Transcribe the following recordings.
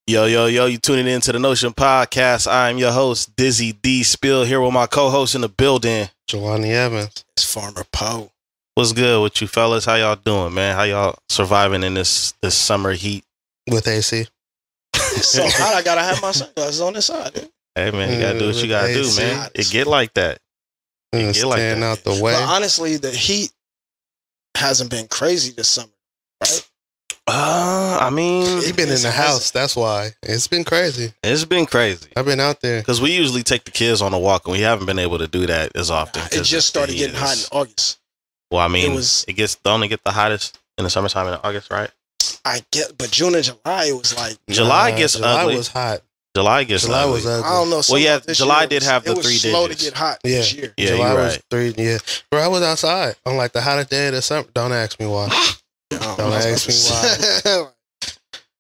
Yo, you tuning in to the Notion Podcast. I'm your host, Dizzy D. Spill, here with my co-host in the building, Jelani Evans. It's Farmer Poe. What's good with you fellas? How y'all doing, man? How y'all surviving in this summer heat? With AC. So hot, I gotta have my sunglasses on this side. Dude. Hey, man, you gotta do what you gotta do, man. It get like that. It get like that. Out the way. But honestly, the heat hasn't been crazy this summer, right? I mean, you've been in the house. That's why it's been crazy. It's been crazy. I've been out there because we usually take the kids on a walk, and we haven't been able to do that as often. It just started getting hot in August. Well, I mean, it gets only get the hottest in the summertime in August, right? I get, but June and July, it was like July gets July ugly. was hot. July was ugly. I don't know. Well, yeah, July did have the 3 digits. It was slow to get hot this year. Yeah, July you're was right. 3. Yeah, bro, I was outside on like the hottest day of the summer. Don't ask me why. Don't ask me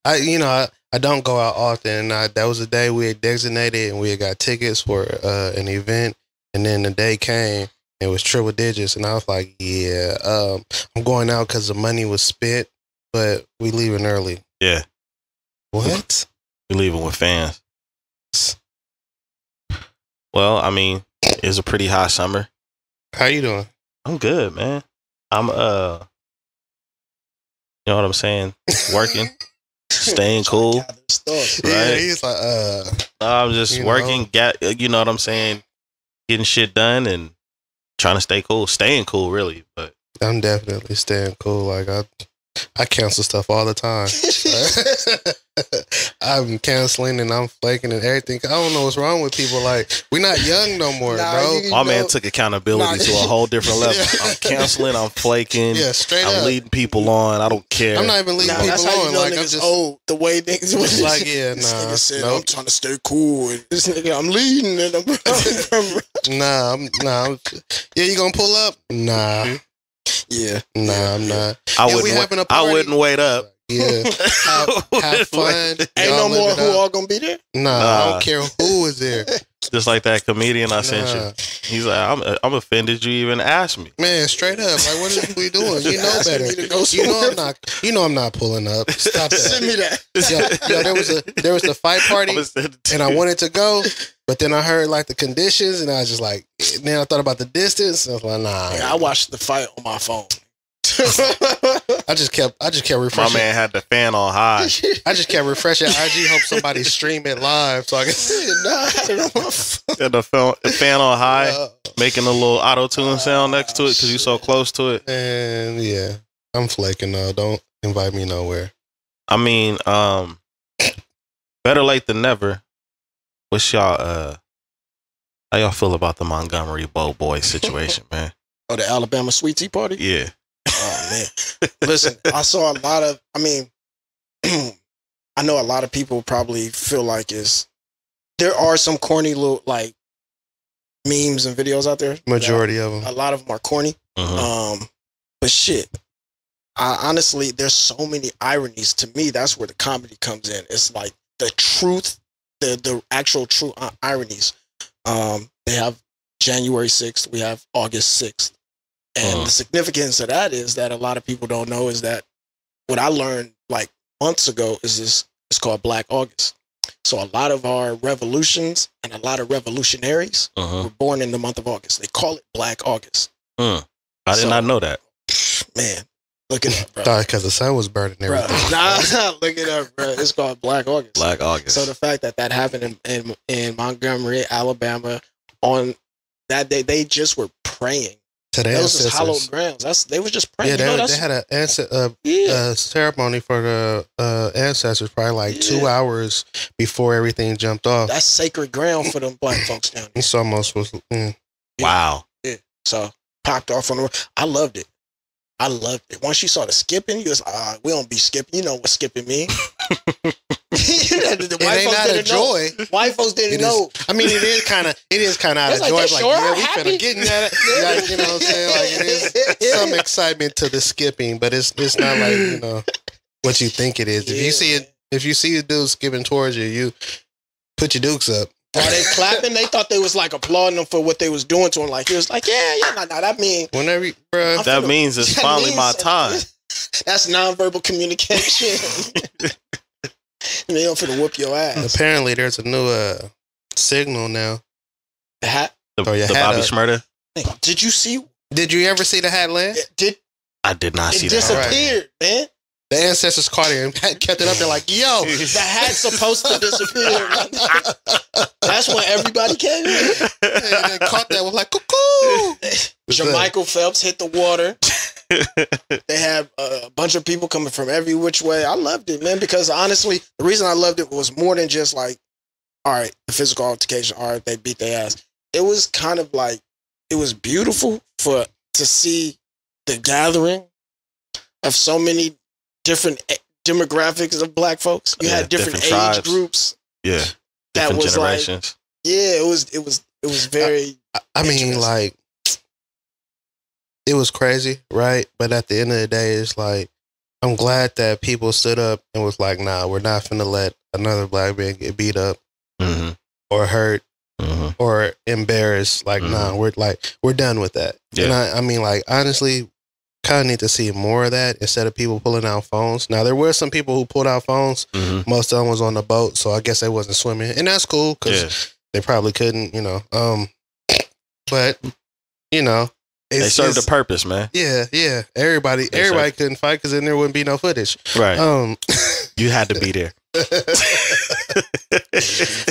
why. I don't go out often. That was the day we had designated, and we had got tickets for an event. And then the day came, it was triple digits, and I was like, "Yeah, I'm going out because the money was spent, but we leaving early." Yeah. What? We leaving with fans. Well, I mean, it's a pretty hot summer. How you doing? I'm good, man. I'm you know what I'm saying? Working. Staying cool, right? Yeah, he's like, I'm just working. You know what I'm saying? Getting shit done and trying to stay cool, staying cool, really. But I'm definitely staying cool. Like I cancel stuff all the time. I'm canceling and I'm flaking and everything. I don't know what's wrong with people. Like, we're not young no more, bro. My man took accountability to a whole different level. I'm canceling. I'm flaking. Yeah, straight up. I'm leading people on. I don't care. I'm not even leading people that's how on. You know like, I'm just old. The way niggas was like, yeah, this nah. Nigga said, nope. I'm trying to stay cool. And this nigga, I'm leading. And I'm Yeah, you gonna pull up? Nah. Yeah. Nah, I'm not. I wouldn't wait up. Yeah. Have fun. Ain't no more who all gonna be there? Nah, I don't care who is there. Just like that comedian I sent you. He's like, I'm offended you even asked me. Man, straight up. Like, what are we doing? You know better. You know I'm not pulling up. Stop that. Send me that. Yo, there was the fight party and I wanted to go, but then I heard like the conditions and I was just like, then I thought about the distance and I was like, nah. Yeah, I watched the fight on my phone. I just kept refreshing. My man had the fan on high. I just kept refreshing IG. Hope somebody stream it live so I can see it. Had the fan on high, making a little auto tune sound next to it because you're so close to it. And yeah, I'm flaking though. Don't invite me nowhere. I mean, better late than never. What's y'all? How y'all feel about the Montgomery boy situation, man? Oh, the Alabama sweet tea party? Yeah. Oh, man. Listen, I saw a lot of, I know a lot of people probably feel like there are some corny little, like, memes and videos out there. Majority of them. A lot of them are corny. Mm-hmm. But shit, honestly, there's so many ironies. To me, that's where the comedy comes in. It's like the truth, the actual true ironies. They have January 6th. We have August 6th. And the significance of that is that a lot of people don't know is that what I learned like months ago is it's called Black August. So a lot of our revolutions and a lot of revolutionaries were born in the month of August. They call it Black August. I did not know that. Man, look it up, bro. Because the sun was burning everything. Nah, look it up, bro. It's called Black August. Black August. So the fact that happened in Montgomery, Alabama, on that day, they just were praying. To the those ancestors. Hallowed grounds. They was just praying. Yeah, they had a ceremony for the ancestors, probably like 2 hours before everything jumped off. That's sacred ground for them black folks down there. It's almost was. Wow. Yeah. So popped off on the. I loved it. Once you saw the skipping, you was like, we don't be skipping. You know what skipping mean? The white folks didn't know. White folks didn't know. I mean, it is kind of out of joy. Like, yeah, we finna get at it. Like, you know what I'm saying? Like, it is some excitement to the skipping, but it's not like, what you think it is. If you see a dude skipping towards you, you put your dukes up. Are they clapping? They thought they was like applauding them for what they was doing to him. Like, he was like, yeah, that mean. Whenever, bro. That means it's finally my time. That's nonverbal communication. They don't finna whoop your ass. Apparently, there's a new signal now. The hat. The Throw your hat Bobby up. Shmurda. Did you see? Did you ever see the hat land? I did not see It that. disappeared, man. The ancestors caught it and kept it up there like, yo. The hat's supposed to disappear. That's when everybody came in. And they caught that was like, cuckoo. Jermichael Phelps hit the water. They had a bunch of people coming from every which way. I loved it, man, because honestly, the reason I loved it was more than just like, all right, the physical altercation, all right, they beat their ass. It was kind of like, it was beautiful to see the gathering of so many different demographics of black folks. You had different age tribes. groups. Yeah, That different was generations. Yeah, it was very. I mean, interesting. like, it was crazy, right? But at the end of the day, it's like, I'm glad that people stood up and was like, nah, we're not finna let another black man get beat up Mm-hmm. or hurt Mm-hmm. or embarrassed. Like, nah, we're done with that. Yeah. And I mean, like, honestly, kind of need to see more of that instead of people pulling out phones. Now, there were some people who pulled out phones. Mm-hmm. Most of them was on the boat, so I guess they wasn't swimming, and that's cool because they probably couldn't, you know. But you know, They served a purpose, man. Yeah. Everybody couldn't fight because then there wouldn't be no footage. Right. You had to be there.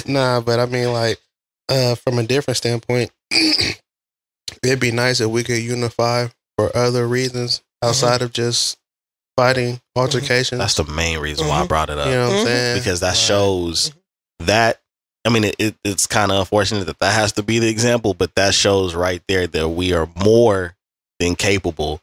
Nah, but I mean, like, from a different standpoint, it'd be nice if we could unify for other reasons outside of just fighting altercations. That's the main reason why I brought it up. You know what I'm saying? Because that shows that. I mean, it's kind of unfortunate that has to be the example, but that shows right there that we are more than capable,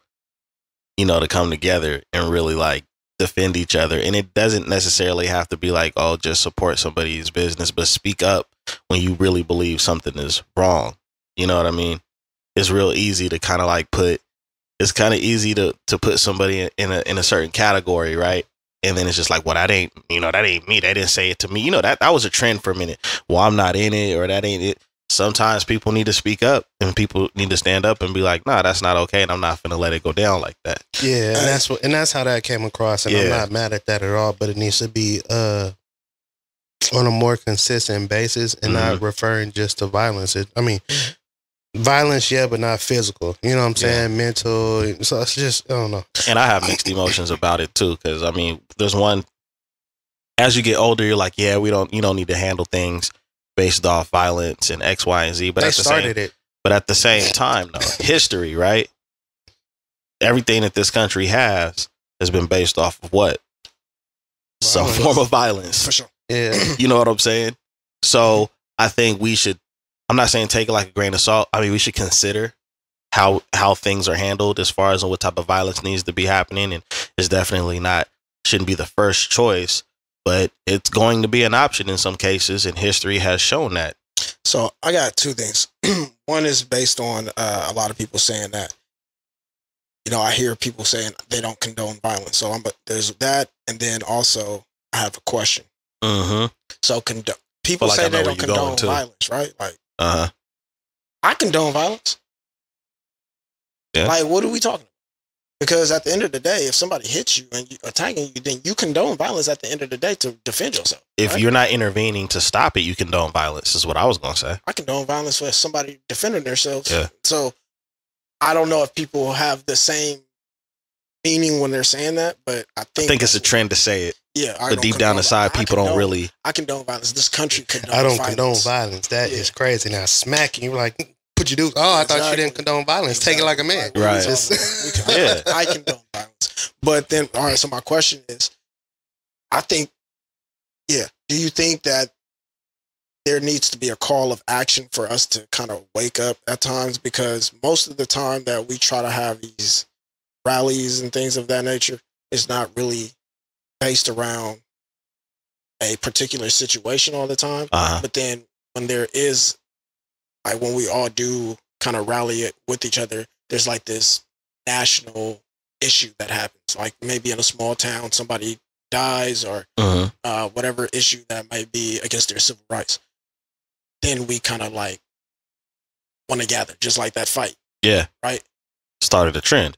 you know, to come together and really like defend each other. And it doesn't necessarily have to be like, oh, just support somebody's business, but speak up when you really believe something is wrong. You know what I mean? It's real easy to kind of like it's kind of easy to put somebody in a certain category, right? And then it's just like, well, that ain't me. They didn't say it to me. You know, that was a trend for a minute. Well, I'm not in it, or that ain't it. Sometimes people need to speak up and people need to stand up and be like, nah, that's not okay. And I'm not going to let it go down like that. Yeah. And that's how that came across. And I'm not mad at that at all, but it needs to be, on a more consistent basis and not referring just to violence. Violence, yeah, but not physical. You know what I'm saying? Mental. So it's just, I don't know. And I have mixed emotions about it too, because I mean, there's one. As you get older, you're like, yeah, you don't need to handle things based off violence and X, Y, and Z. But But at the same time, though, history, right? Everything that this country has been based off of what? Some form of violence. For sure. Yeah. You know what I'm saying? So I think we should. I'm not saying take it like a grain of salt. I mean, we should consider how things are handled as far as what type of violence needs to be happening. And it's definitely shouldn't be the first choice, but it's going to be an option in some cases. And history has shown that. So I got two things. One is based on a lot of people saying that, you know, I hear people saying they don't condone violence. So there's that. And then also I have a question. Mm-hmm. So people say they don't condone violence, right? Like, I condone violence. Yeah. Like, what are we talking about? Because at the end of the day, if somebody hits you and attacking you, then you condone violence at the end of the day to defend yourself. If you're not intervening to stop it, you condone violence, is what I was going to say. I condone violence for somebody defending themselves. Yeah. So I don't know if people have the same meaning when they're saying that, but I think it's a trend to say it. Yeah. But deep down inside, people don't really. I condone violence. This country condones I don't violence. condone violence. That is crazy. Now smacking you like, put you do. Oh, I thought you didn't condone violence. Take it like a man. Right. Yeah. I condone violence. But then, all right. So my question is, I think, do you think that there needs to be a call of action for us to kind of wake up at times? Because most of the time that we try to have these rallies and things of that nature, it's not really based around a particular situation all the time. But then when there is, like when we all do kind of rally it with each other, there's like this national issue that happens. Like maybe in a small town, somebody dies or whatever issue that might be against their civil rights. Then we kind of like want to gather, just like that fight. Yeah. Right? Started a trend.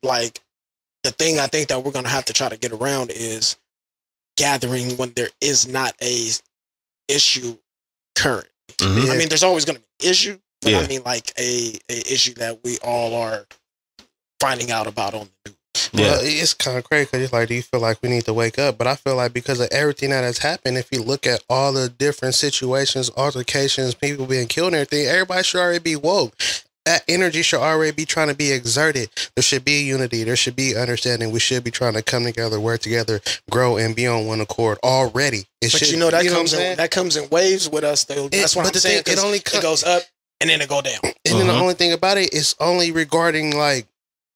Like the thing I think that we're going to have to try to get around is gathering when there is not a issue current. Mhm. I mean, there's always going to be an issue, but Yeah. I mean, like a issue that we all are finding out about on the news. Yeah. Well, it's kind of crazy because it's like, do you feel like we need to wake up? But I feel like because of everything that has happened, if you look at all the different situations, altercations, people being killed and everything, everybody should already be woke. That energy should already be trying to be exerted. There should be unity. There should be understanding. We should be trying to come together, work together, grow, and be on one accord already. But should, you know that what I'm comes in saying? that comes in waves with us. Though. That's what but I'm the saying. thing, It goes up and then it go down. And then the only thing about it is only regarding like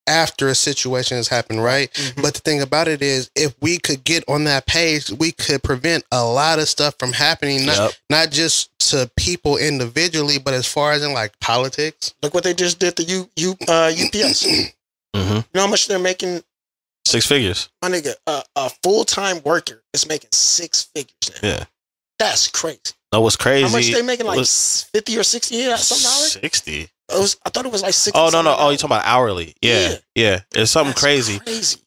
after a situation has happened, right? Mhm. But the thing about it is, if we could get on that page, we could prevent a lot of stuff from happening, not just to people individually, but as far as in like politics. Look what they just did to UPS. You know how much they're making? 6 figures. My nigga, a full-time worker is making 6 figures now. Yeah. That's crazy. No, what's crazy? How much they making? Like was 50 or 60 some dollars? 60. I thought it was like 60. Oh no. Oh, you talking about hourly? Yeah. It's something That's crazy.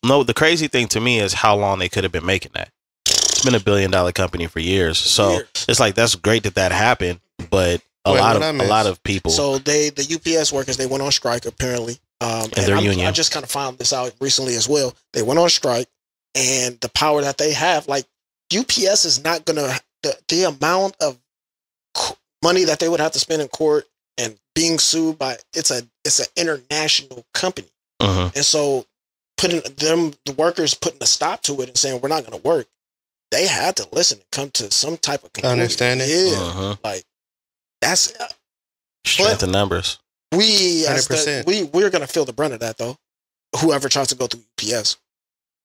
No, the crazy thing to me is how long they could have been making that. It's been $1 billion company for years, so it's like that's great that happened, but a lot of people. So the UPS workers, they went on strike apparently, and their union. I just kind of found this out recently as well. They went on strike, and the power that they have, like UPS is not gonna the amount of money that they would have to spend in court and being sued by it's an international company, and so the workers putting a stop to it and saying we're not going to work. They had to listen and come to some type of conclusion. Understanding. Yeah, like that's strength in numbers. We 100%. We're going to feel the brunt of that though. Whoever tries to go through UPS,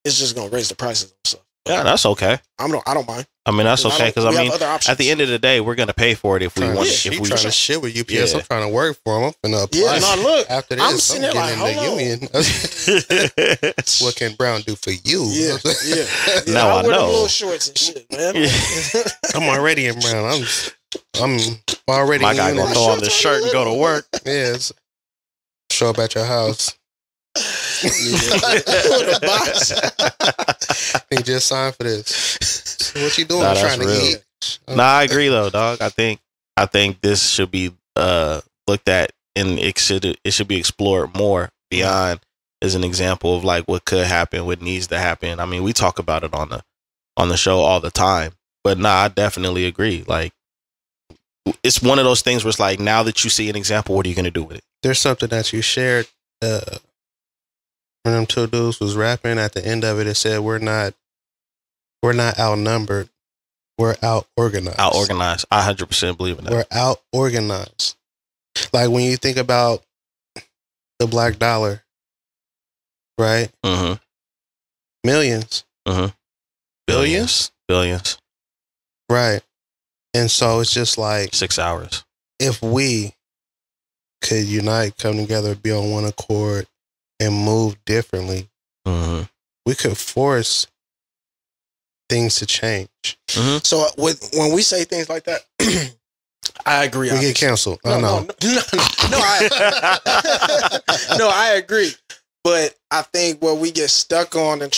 it's just going to raise the prices and stuff. Yeah, that's okay. I don't mind. I mean, that's okay because I mean, at the end of the day, we're gonna pay for it if we want. If we trying to shit with UPS, Yeah. I'm trying to work for them. I'm finna apply. Yeah, no, look. After this, I'm sitting there like, getting in the union. What can Brown do for you? Yeah. Now I wear know. the little shorts and shit, man. I'm already in Brown. I'm already. My in guy union. gonna throw on the shirt and go to work. Yes. Show up at your house. With a box. He just signed for this. So what you doing? Nah, Trying that's to real. eat? Nah, I agree though, dog. I think this should be looked at and it should be explored more beyond as an example of like what could happen, what needs to happen. I mean, we talk about it on the show all the time, but nah, I definitely agree. Like, it's one of those things where it's like, now that you see an example, what are you going to do with it? There's something that you shared when them two dudes was rapping. At the end of it, it said, we're not outnumbered. We're out organized. Out organized. I 100% believe in that. We're out organized. Like when you think about the black dollar, right? Mm-hmm. Millions. Mm-hmm. Billions. Right. And so it's just like 6 hours. if we could unite, come together, be on one accord, and move differently, we could force things to change. So when we say things like that, I agree. We get canceled. No, I agree. But I think what we get stuck on and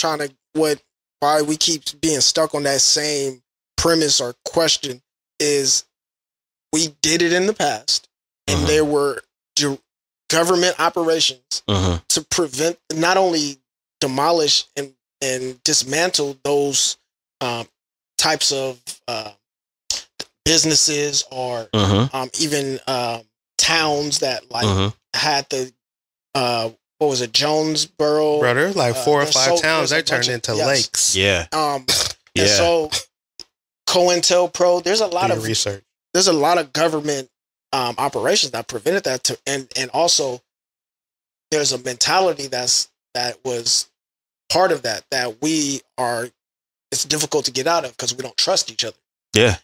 why we keep being stuck on that same premise or question is we did it in the past, and there were government operations to prevent, not only demolish and dismantle those types of businesses or even towns that like had the what was it, Jonesboro? Bro, there's like 4 or 5 towns they turned into lakes. Yeah. And so COINTELPRO, there's a lot of research. There's a lot of government operations that prevented that and also there's a mentality that was part of that it's difficult to get out of because we don't trust each other. Yeah.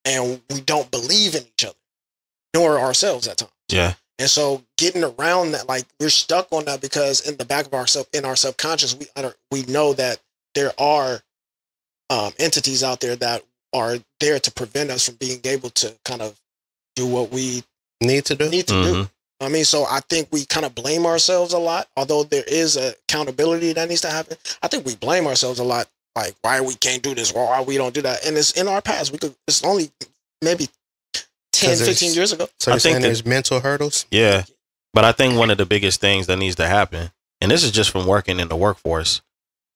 And we don't believe in each other, nor ourselves at times. Yeah. And so getting around that, like we're stuck on that because in the back of our subconscious, we know that there are entities out there that are there to prevent us from being able to kind of do what we need to do. I mean, so I think we kind of blame ourselves a lot, although there is accountability that needs to happen. I think we blame ourselves a lot like why we can't do this, why we don't do that, and it's in our past. It's only maybe 10, 15 years ago. So I think there's mental hurdles. Yeah, but I think one of the biggest things that needs to happen, and this is just from working in the workforce.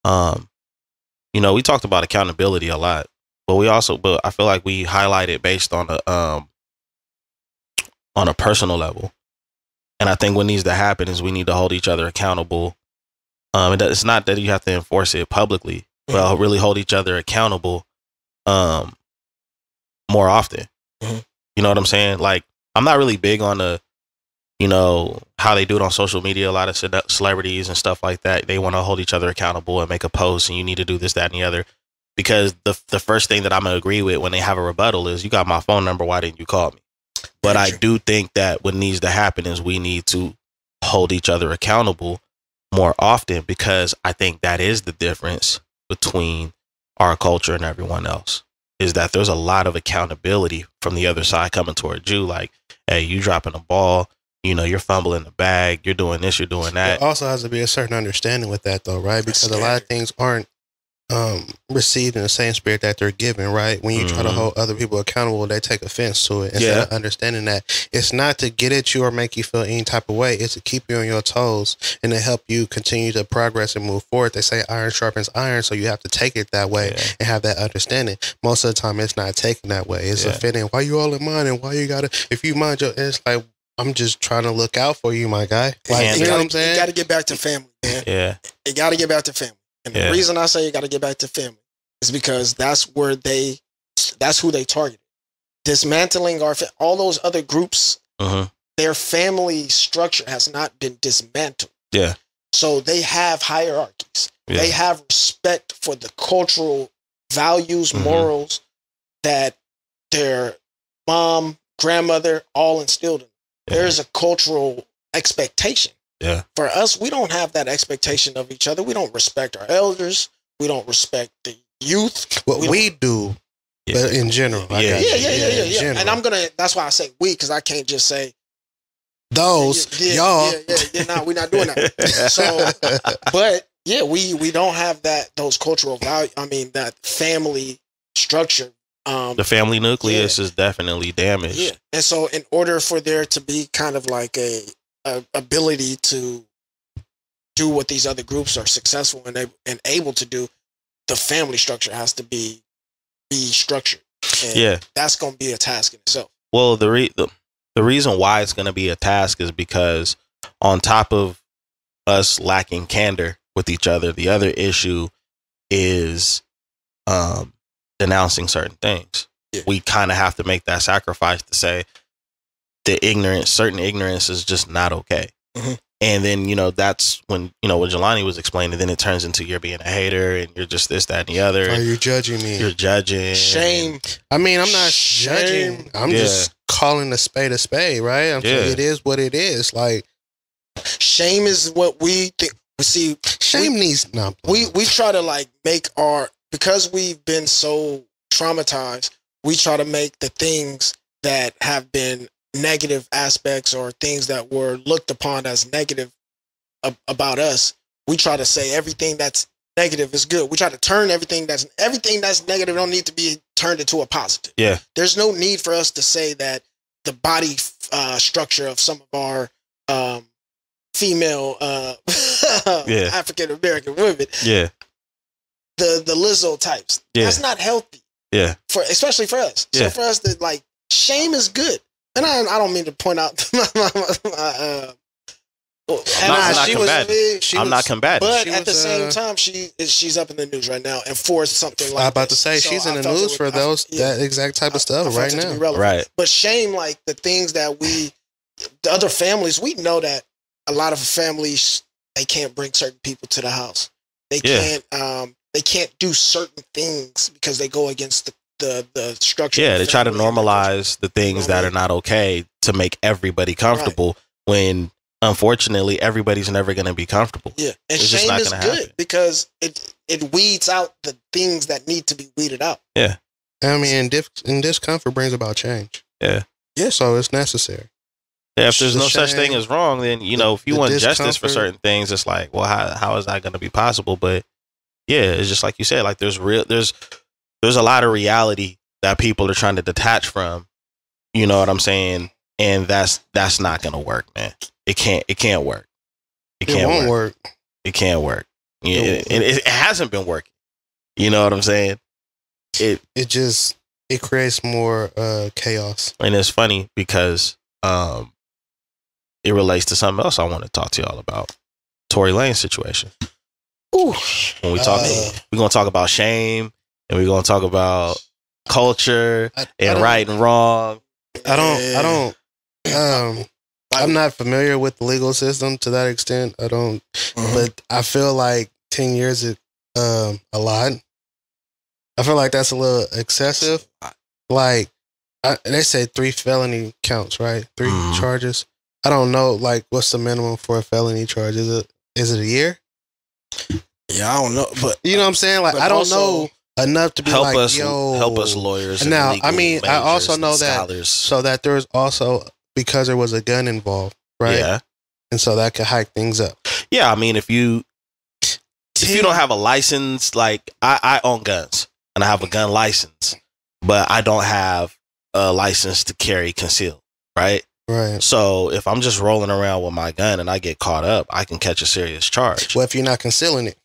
You know, we talked about accountability a lot, but I feel like we highlight it based on a personal level. And I think what needs to happen is we need to hold each other accountable. It's not that you have to enforce it publicly, but really hold each other accountable more often. Mm-hmm. You know what I'm saying? Like, I'm not really big on how they do it on social media. A lot of celebrities and stuff like that, they want to hold each other accountable and make a post, and you need to do this, that, and the other. Because the first thing that I'm going to agree with when they have a rebuttal is, you got my phone number, why didn't you call me? But I do think that what needs to happen is we need to hold each other accountable more often, because I think that is the difference between our culture and everyone else, is that there's a lot of accountability from the other side coming toward you. Like, hey, you dropping the ball, you're fumbling the bag, you're doing this, you're doing that. There also has to be a certain understanding with that, though, right? Because a lot of things aren't received in the same spirit that they're given, right? When you try to hold other people accountable, they take offense to it. Instead of understanding that it's not to get at you or make you feel any type of way, it's to keep you on your toes and to help you continue to progress and move forward. They say iron sharpens iron, so you have to take it that way and have that understanding. Most of the time, it's not taken that way. It's offending. Why you all in mine, and why you gotta? If you mind your, it's like, I'm just trying to look out for you, my guy. Like, you know what I'm saying? You got to get back to family, man. Yeah, you got to get back to family. And the reason I say you got to get back to family is because that's who they targeted. Dismantling all those other groups, their family structure has not been dismantled. Yeah. So they have hierarchies. Yeah. They have respect for the cultural values, morals that their mom, grandmother all instilled in them. Yeah. There's a cultural expectation. Yeah. For us, we don't have that expectation of each other. We don't respect our elders. We don't respect the youth. What we do, but in general. Yeah. And that's why I say we, because I can't just say those, y'all. We're not doing that. So, but we don't have those cultural value. I mean, that family structure. The family nucleus is definitely damaged. Yeah. And so in order for there to be kind of like a ability to do what these other groups are successful and able to do, the family structure has to be structured. And that's going to be a task in itself. Well, the reason why it's going to be a task is because on top of us lacking candor with each other, the other issue is denouncing certain things. Yeah. We kind of have to make that sacrifice to say certain ignorance is just not okay. Mm-hmm. And then, that's when, what Jelani was explaining, then it turns into you're being a hater and you're just this, that, and the other. Are you judging me? You're judging. Shame. I mean, I'm not judging. I'm just calling a spade, right? I'm saying it is what it is. Like, shame is what we think. See, shame needs not. We try to because we've been so traumatized, we try to make the things that have been negative aspects or things that were looked upon as negative about us. We try to say everything that's negative is good. We try to turn everything that's negative don't need to be turned into a positive. Yeah. There's no need for us to say that the body structure of some of our female African American women. Yeah. The Lizzo types. Yeah. That's not healthy. Yeah. Especially for us. Yeah. So for us to shame is good. And I don't mean to point out I'm not combating. But at the same time, she's up in the news right now and for something like I'm about to say, she's in the news for that exact type of stuff right now. Right. But shame, like the things that the other families, we know that a lot of families, they can't bring certain people to the house. They can't do certain things because they go against the structure. Yeah, they try to normalize the things that are not okay to make everybody comfortable when unfortunately everybody's never going to be comfortable. Yeah, and shame is good because it weeds out the things that need to be weeded out. Yeah. I mean, and discomfort brings about change. Yeah. Yeah, so it's necessary. Yeah, if there's no such thing as wrong, then, if you want justice for certain things, it's like, well, how is that going to be possible? But Yeah, it's just like you said. Like there's a lot of reality that people are trying to detach from. You know what I'm saying? And that's not gonna work, man. It can't work. It won't work. It can't work. Yeah, and it hasn't been working. You know what I'm saying? It creates more chaos. And it's funny because it relates to something else I want to talk to y'all about. Tory Lanes situation. Ooh. When we talk, we're gonna talk about shame, and we're gonna talk about culture and right and wrong. I'm not familiar with the legal system to that extent. I don't, but I feel like 10 years is a lot. I feel like that's a little excessive. Like they say 3 felony counts, right? 3 charges. I don't know. Like, what's the minimum for a felony charge? Is it a year? Yeah, I don't know, but you know what I'm saying. Like, I don't know enough to be help like, us, yo, help us lawyers. Now, I mean, I also know that so that there's also because there was a gun involved, right? Yeah, and so that could hike things up. Yeah, I mean, if you don't have a license, like I own guns and I have a gun license, but I don't have a license to carry concealed, right? Right. So if I'm just rolling around with my gun and I get caught up, I can catch a serious charge. Well, if you're not concealing it.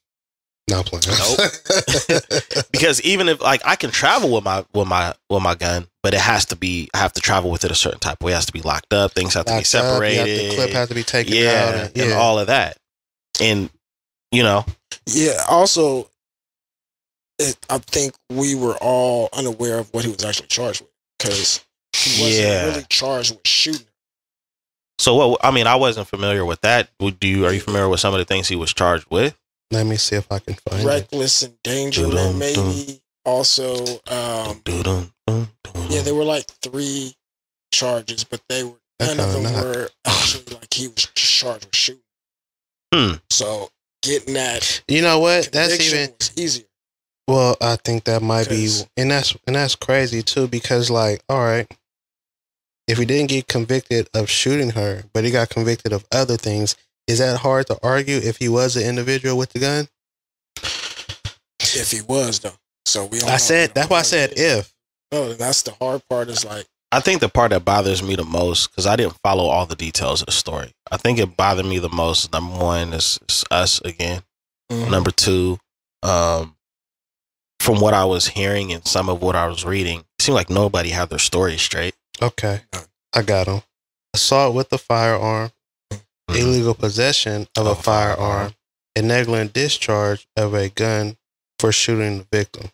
No, I'm playing. Nope. Because even if like I can travel with my gun, but it has to be I have to travel with it a certain type of way. It has to be locked up. Things have to be separated. The clip has to be taken out. And all of that. And you know. Yeah. Also, I think we were all unaware of what he was actually charged with because he wasn't really charged with shooting. So what? I mean, I wasn't familiar with that. Are you familiar with some of the things he was charged with? Let me see if I can find reckless endangerment, maybe. Also, yeah, there were like 3 charges, but none of them were actually like he was charged with shooting. So getting that, you know what? That's even was easier. Well, I think that might be, and that's crazy too, because like, all right, if he didn't get convicted of shooting her, but he got convicted of other things. Is that hard to argue if he was an individual with the gun? If he was, though. So we. That's why I said if. No, that's the hard part. Is like I think the part that bothers me the most because I didn't follow all the details of the story. I think it bothered me the most. Number 1 is us again. Number 2, from what I was hearing and some of what I was reading, it seemed like nobody had their story straight. Okay, I got him. Assault with a firearm. Illegal possession of a firearm, and negligent discharge of a gun for shooting the victim.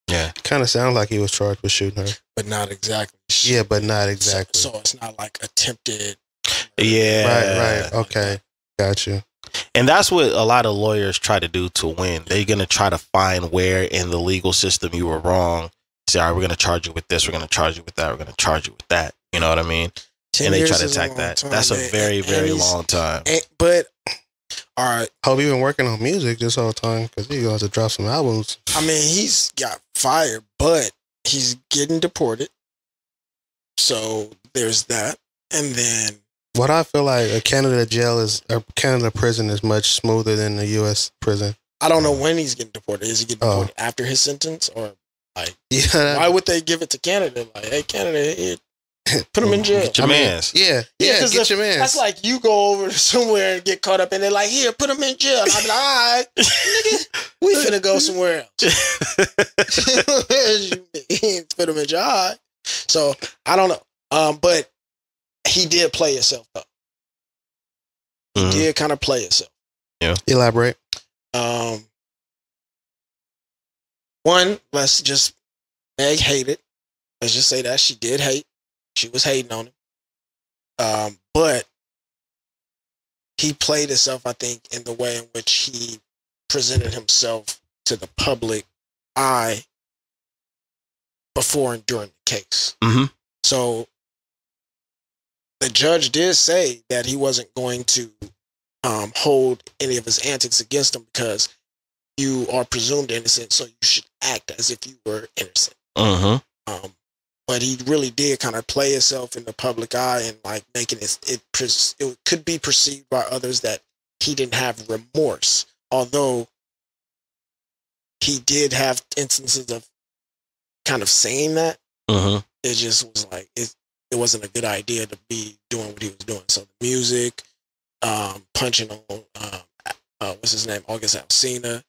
Yeah. Kind of sounds like he was charged with shooting her. But not exactly. Yeah, but not exactly. So it's not like attempted. Yeah. Right. Okay. Got you. And that's what a lot of lawyers try to do to win. They're going to try to find where in the legal system you were wrong. Say, all right, we're going to charge you with this. We're going to charge you with that. We're going to charge you with that. You know what I mean? And they try to attack that. That's a very, very long time. But, all right. Hope you've been working on music this whole time because he's going to drop some albums. I mean, he's got fired, but he's getting deported. So there's that. And then. What I feel like a Canada prison is much smoother than the U.S. prison. I don't know when he's getting deported. Is he getting deported after his sentence? Or like, why would they give it to Canada? Like, hey, Canada, put him in jail. Get your mans. Yeah, get your mans. That's like you go over somewhere and get caught up and they're like, here, put him in jail. And I'll be like, all right, nigga, we finna go somewhere else. Put him in jail. All right. So, I don't know. But he did play himself, though. He did kind of play himself. Yeah. Elaborate. One, let's just, Meg hated. Let's just say that she did hate. She was hating on him. But he played himself, I think, in the way in which he presented himself to the public eye before and during the case. So the judge did say that he wasn't going to hold any of his antics against him because you are presumed innocent, so you should act as if you were innocent. But he really did kind of play himself in the public eye and like making it could be perceived by others that he didn't have remorse. Although he did have instances of kind of saying that. It just was like it wasn't a good idea to be doing what he was doing. So the music, punching on what's his name, August Alsina,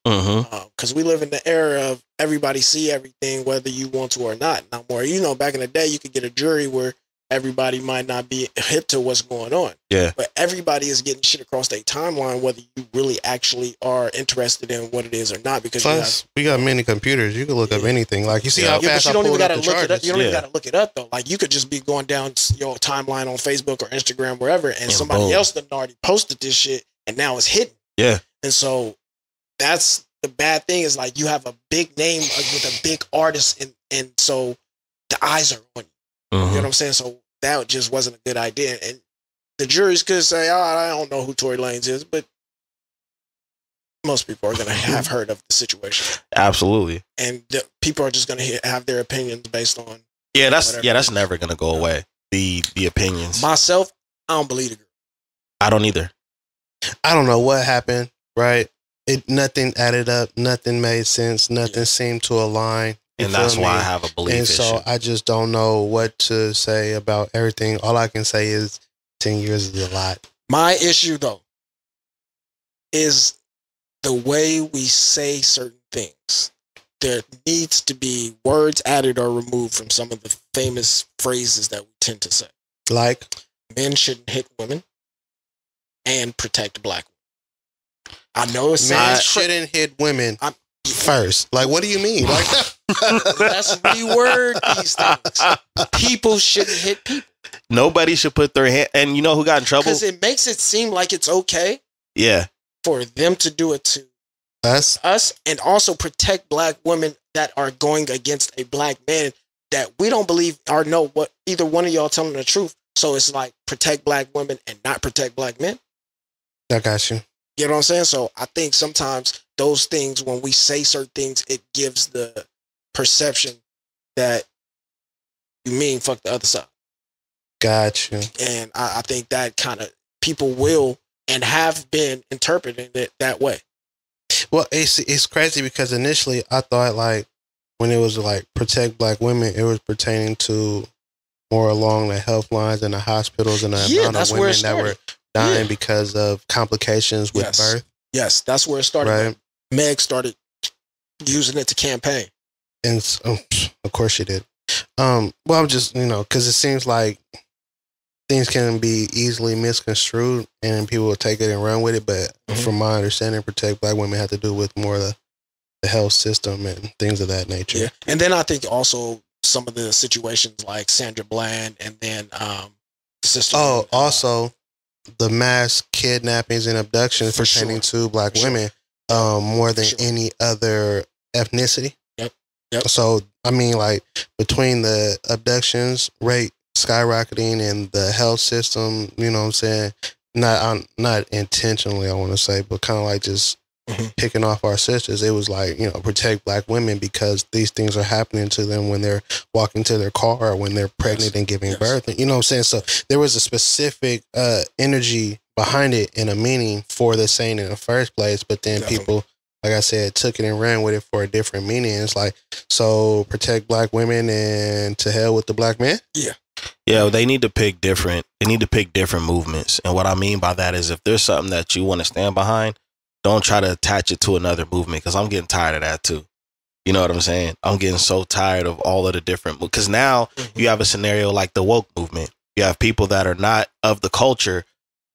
because we live in the era of everybody see everything whether you want to or not. No more, back in the day you could get a jury where everybody might not be hip to what's going on. Yeah. But everybody is getting shit across their timeline, whether you really actually are interested in what it is or not. Because plus, we got many computers. You can look up anything. Like you see how fast but you don't even gotta look it up. You don't even gotta look it up though. Like you could just be going down your timeline on Facebook or Instagram, wherever, and somebody else done already posted this shit, and now it's hidden. Yeah. And so that's the bad thing is like you have a big name with a big artist, and so the eyes are on you. You know what I'm saying? So that just wasn't a good idea. And the juries could say, oh, I don't know who Tory Lanes is, but most people are going to have heard of the situation. Absolutely. And people are just going to have their opinions based on. Yeah, that's never going to go away. The opinions. Myself, I don't believe it. I don't either. I don't know what happened, right? Nothing added up. Nothing made sense. Nothing seemed to align. And that's why I have a belief issue. And so I just don't know what to say about everything. All I can say is 10 years is a lot. My issue, though, is the way we say certain things. There needs to be words added or removed from some of the famous phrases that we tend to say. Like? Men shouldn't hit women and protect black women. I know it's men shouldn't hit women first. Like, what do you mean? Like, let's reword these things. People shouldn't hit people. Nobody should put their hand. And you know who got in trouble? Because it makes it seem like it's okay. Yeah. For them to do it to us, and also protect black women that are going against a black man that we don't believe or know what either one of y'all telling the truth. So it's like protect black women and not protect black men. I got you. You know what I'm saying? So I think sometimes those things, when we say certain things, it gives the perception that you mean fuck the other side. Got you. And I think that kind of people will and have been interpreting it that way. Well, it's crazy because initially I thought like when it was like protect black women, it was pertaining to more along the health lines and the hospitals and the amount of women that were dying because of complications with birth. Yes, that's where it started. Right. Meg started using it to campaign. And of course she did. Well, I'm just, because it seems like things can be easily misconstrued and people will take it and run with it. But from my understanding, protect black women have to do with more of the health system and things of that nature. Yeah. And then I think also some of the situations like Sandra Bland and then sister. Oh, also the mass kidnappings and abductions pertaining to black women more than any other ethnicity. Yep. So, I mean, like, between the abductions rate skyrocketing and the health system, you know what I'm saying? Not intentionally, I want to say, but kind of like just picking off our sisters. It was like, protect black women because these things are happening to them when they're walking to their car or when they're pregnant and giving birth. You know what I'm saying? So there was a specific energy behind it and a meaning for the saying in the first place, but then people, like I said, took it and ran with it for a different meaning. It's like, so protect black women and to hell with the black man? Yeah. Yeah, they need to pick different movements. And what I mean by that is if there's something that you want to stand behind, don't try to attach it to another movement because I'm getting tired of that too. You know what I'm saying? I'm getting so tired of all of the different, because now you have a scenario like the woke movement. You have people that are not of the culture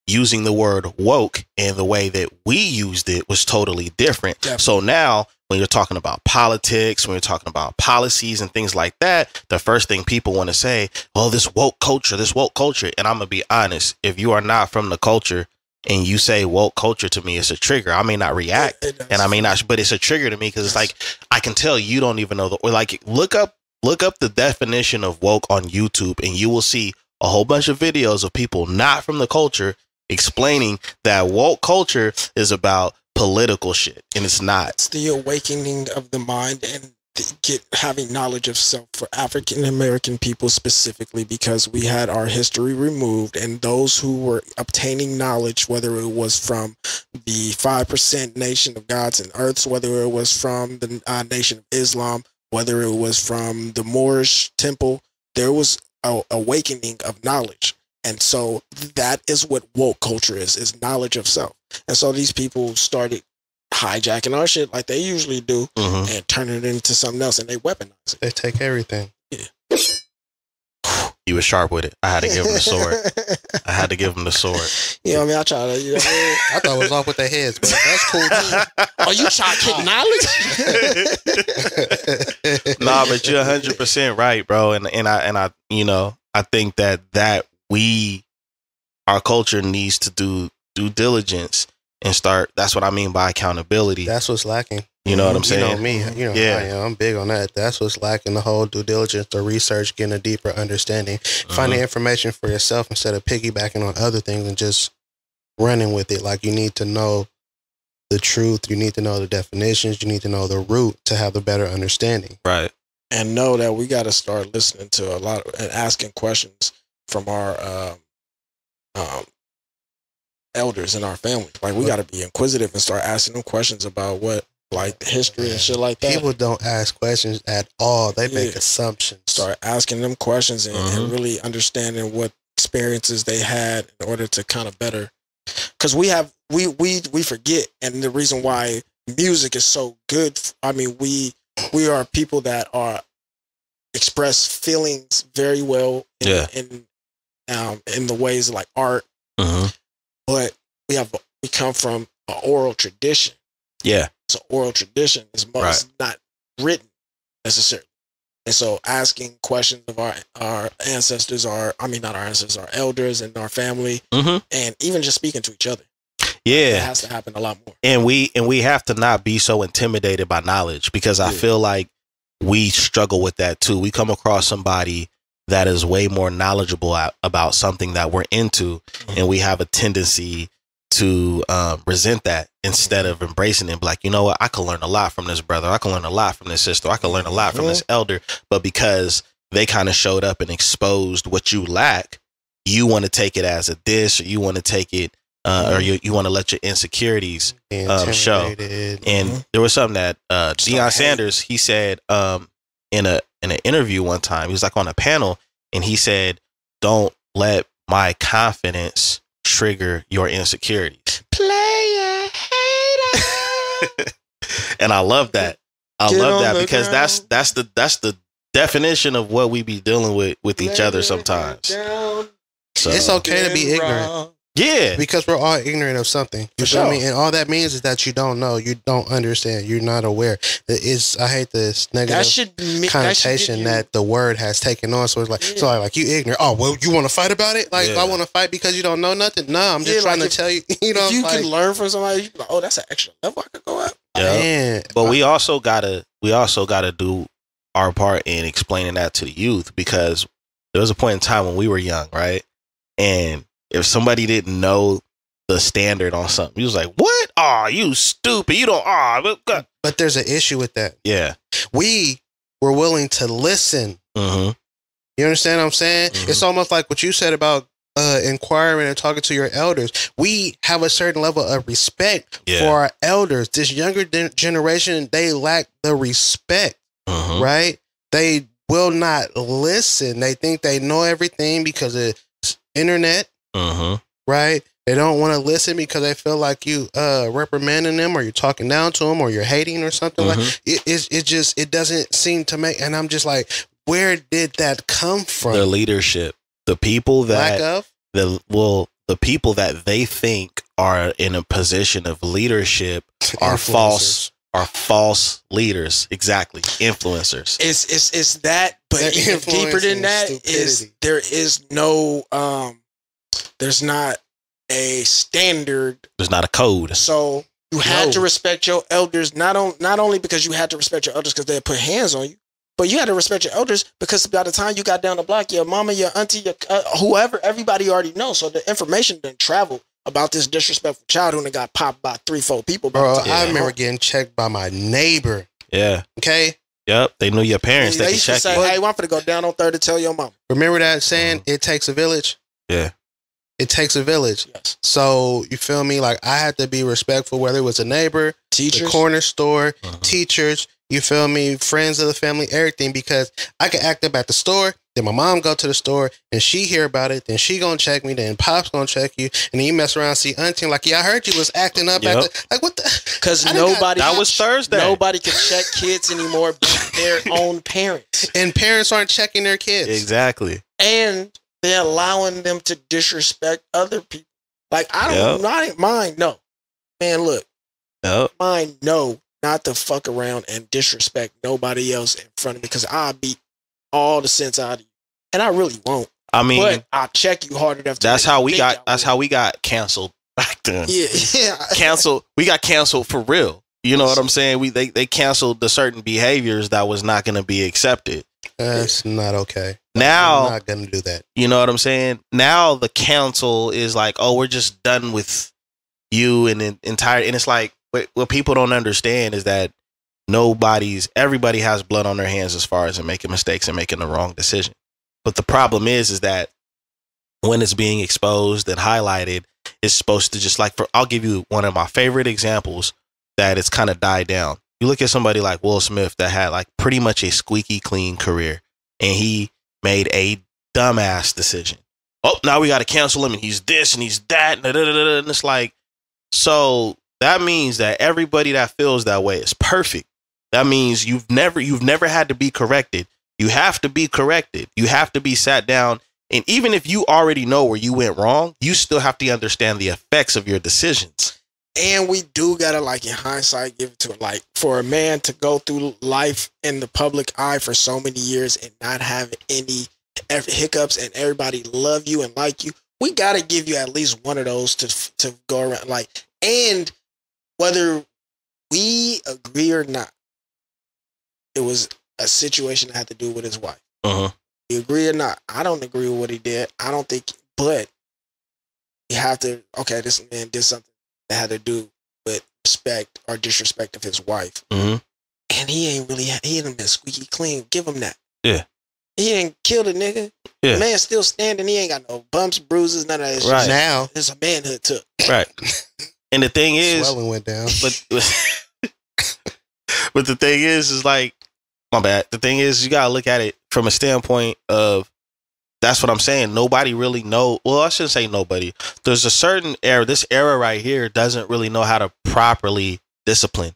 using the word woke, and the way that we used it was totally different. Definitely. So now when you're talking about politics, when you're talking about policies and things like that, the first thing people want to say, oh, this woke culture. And I'm going to be honest, if you are not from the culture and you say woke culture to me, it's a trigger. I may not react and I may not, but it's a trigger to me because it's like, I can tell you don't even know or like look up the definition of woke on YouTube and you will see a whole bunch of videos of people not from the culture explaining that woke culture is about political shit, and it's not. It's the awakening of the mind, and having knowledge of self for African American people specifically, because we had our history removed, and those who were obtaining knowledge, whether it was from the 5% Nation of Gods and Earths, whether it was from the Nation of Islam, whether it was from the Moorish temple, there was a awakening of knowledge. And so that is what woke culture is knowledge of self. And so these people started hijacking our shit like they usually do, and turning it into something else, and they weaponize it. They take everything. Yeah. You were sharp with it. I had to give him the sword. I had to give him the sword. You know what I mean? I try to, you know what I mean? I thought it was off with their heads, but that's cool too. Oh, you try to kick knowledge? Nah, but you're 100% right, bro. And I you know, I think that our culture needs to do due diligence and start. That's what I mean by accountability. That's what's lacking. You know what I'm saying? You know me. You know, yeah. I'm big on that. That's what's lacking, the whole due diligence, the research, getting a deeper understanding, finding information for yourself instead of piggybacking on other things and just running with it. Like, you need to know the truth. You need to know the definitions. You need to know the root to have the better understanding. Right. And know that we got to start listening to a lot and asking questions from our elders in our family. Like, we got to be inquisitive and start asking them questions about what, like, history and shit like that. People don't ask questions at all. They make assumptions. Start asking them questions and really understanding what experiences they had in order to kind of better. Because we forget, and the reason why music is so good. I mean, we are people that are express feelings very well in the ways like art, but we come from an oral tradition. Yeah, so oral tradition is most not written necessarily, and so asking questions of our ancestors, not our ancestors, our elders and our family, and even just speaking to each other. Yeah, it has to happen a lot more. And we have to not be so intimidated by knowledge, because I feel like we struggle with that too. We come across somebody that is way more knowledgeable about something that we're into, and we have a tendency to resent that instead of embracing it. Like, you know what? I can learn a lot from this brother. I can learn a lot from this sister. I can learn a lot from this elder. But because they kind of showed up and exposed what you lack, you want to take it as a diss, or you want to take it, or you want to let your insecurities show. And there was something that Deion Sanders, he said in an interview one time. He was like on a panel, and he said, "Don't let my confidence trigger your insecurities." Player hater. And I love that. I love that, because that's the definition of what we be dealing with each other sometimes. So it's okay to be ignorant. Yeah, because we're all ignorant of something. You feel me? And all that means is that you don't know, you don't understand, you're not aware. I hate this negative connotation that the word has taken on. So it's like, like you ignorant. Oh, well, you want to fight about it? Like, I want to fight because you don't know nothing. No, I'm just trying to tell you. You know, if you can learn from somebody, you like, oh, that's an extra level I could go up. Yeah, but we also gotta do our part in explaining that to the youth, because there was a point in time when we were young, right? And if somebody didn't know the standard on something, he was like, "What? Oh, you stupid! You don't." But there's an issue with that. Yeah, we were willing to listen. You understand what I'm saying? It's almost like what you said about inquiring and talking to your elders. We have a certain level of respect for our elders. This younger generation, they lack the respect, right? They will not listen. They think they know everything because of internet. Right? They don't want to listen because they feel like you reprimanding them, or you're talking down to them, or you're hating or something. Like it doesn't seem to make. And I'm just like, where did that come from? The leadership, the people that the people that they think are in a position of leadership are false. Are false leaders. Exactly. Influencers. It's that, but even deeper than that is there is no there's not a standard. There's not a code. So you had to respect your elders, not only because you had to respect your elders because they put hands on you, but you had to respect your elders because by the time you got down the block, your mama, your auntie, your whoever, everybody already knows. So the information didn't travel about this disrespectful child who got popped by 3-4 people. Bro, I remember getting checked by my neighbor. Yeah. Okay. Yep, they knew your parents. They could used to check say, you. "Hey, I'm finna go down on third to tell your mom." Remember that saying? It takes a village. Yeah. It takes a village. Yes. So you feel me? Like I had to be respectful, whether it was a neighbor, Teachers, the corner store, Uh-huh. teachers. You feel me? Friends of the family, everything. Because I could act up at the store, then my mom go to the store, and she hear about it. Then she gonna check me. Then pops gonna check you, and then you mess around, see auntie, like, yeah, I heard you was acting up. Yep. Like what the? because I done nobody. That was Thursday. Nobody can check kids anymore but their own parents, And parents aren't checking their kids. Exactly. and they're allowing them to disrespect other people. Like I don't mind. No, man, look, Yep. mind no, not to fuck around and disrespect nobody else in front of me because I'll beat all the sense out of you, and I really won't. I mean, But I'll check you hard enough. that's how we got. That's how we got canceled back then. Yeah. Canceled. We got canceled for real. You know what I'm saying? They canceled the certain behaviors that was not going to be accepted. That's not okay. Now, I'm not gonna do that. you know what I'm saying? Now the council is like, oh, we're just done with you and the entire. And it's like what people don't understand is that everybody has blood on their hands as far as making mistakes and making the wrong decision. But the problem is that when it's being exposed and highlighted, it's supposed to just I'll give you one of my favorite examples that it's kind of died down. You look at somebody like Will Smith that had like pretty much a squeaky clean career, and he made a dumbass decision. Oh, now we got to cancel him, and he's this and he's that, and it's like, so that means that everybody that feels that way is perfect. That means you've never had to be corrected. You have to be corrected. You have to be sat down. And even if you already know where you went wrong, you still have to understand the effects of your decisions. And we do gotta, like, in hindsight, give it to it. Like, for a man to go through life in the public eye for so many years and not have any hiccups and everybody love you and like you, we gotta give you at least one of those to go around. Like, and whether we agree or not, it was a situation that had to do with his wife. Uh-huh. You agree or not? I don't agree with what he did. I don't think, but you have to, okay, this man did something that had to do with respect or disrespect of his wife. Mm-hmm. And he ain't been squeaky clean. Give him that. Yeah. He ain't killed a nigga. Yeah. The man's still standing. He ain't got no bumps, bruises, none of that shit. Right. Now, It's a manhood took. Right. And the thing is, swelling went down. but the thing is like, my bad. The thing is, you gotta look at it from a standpoint of, that's what I'm saying. Nobody really know. Well, I shouldn't say nobody. There's a certain era. This era right here doesn't really know how to properly discipline.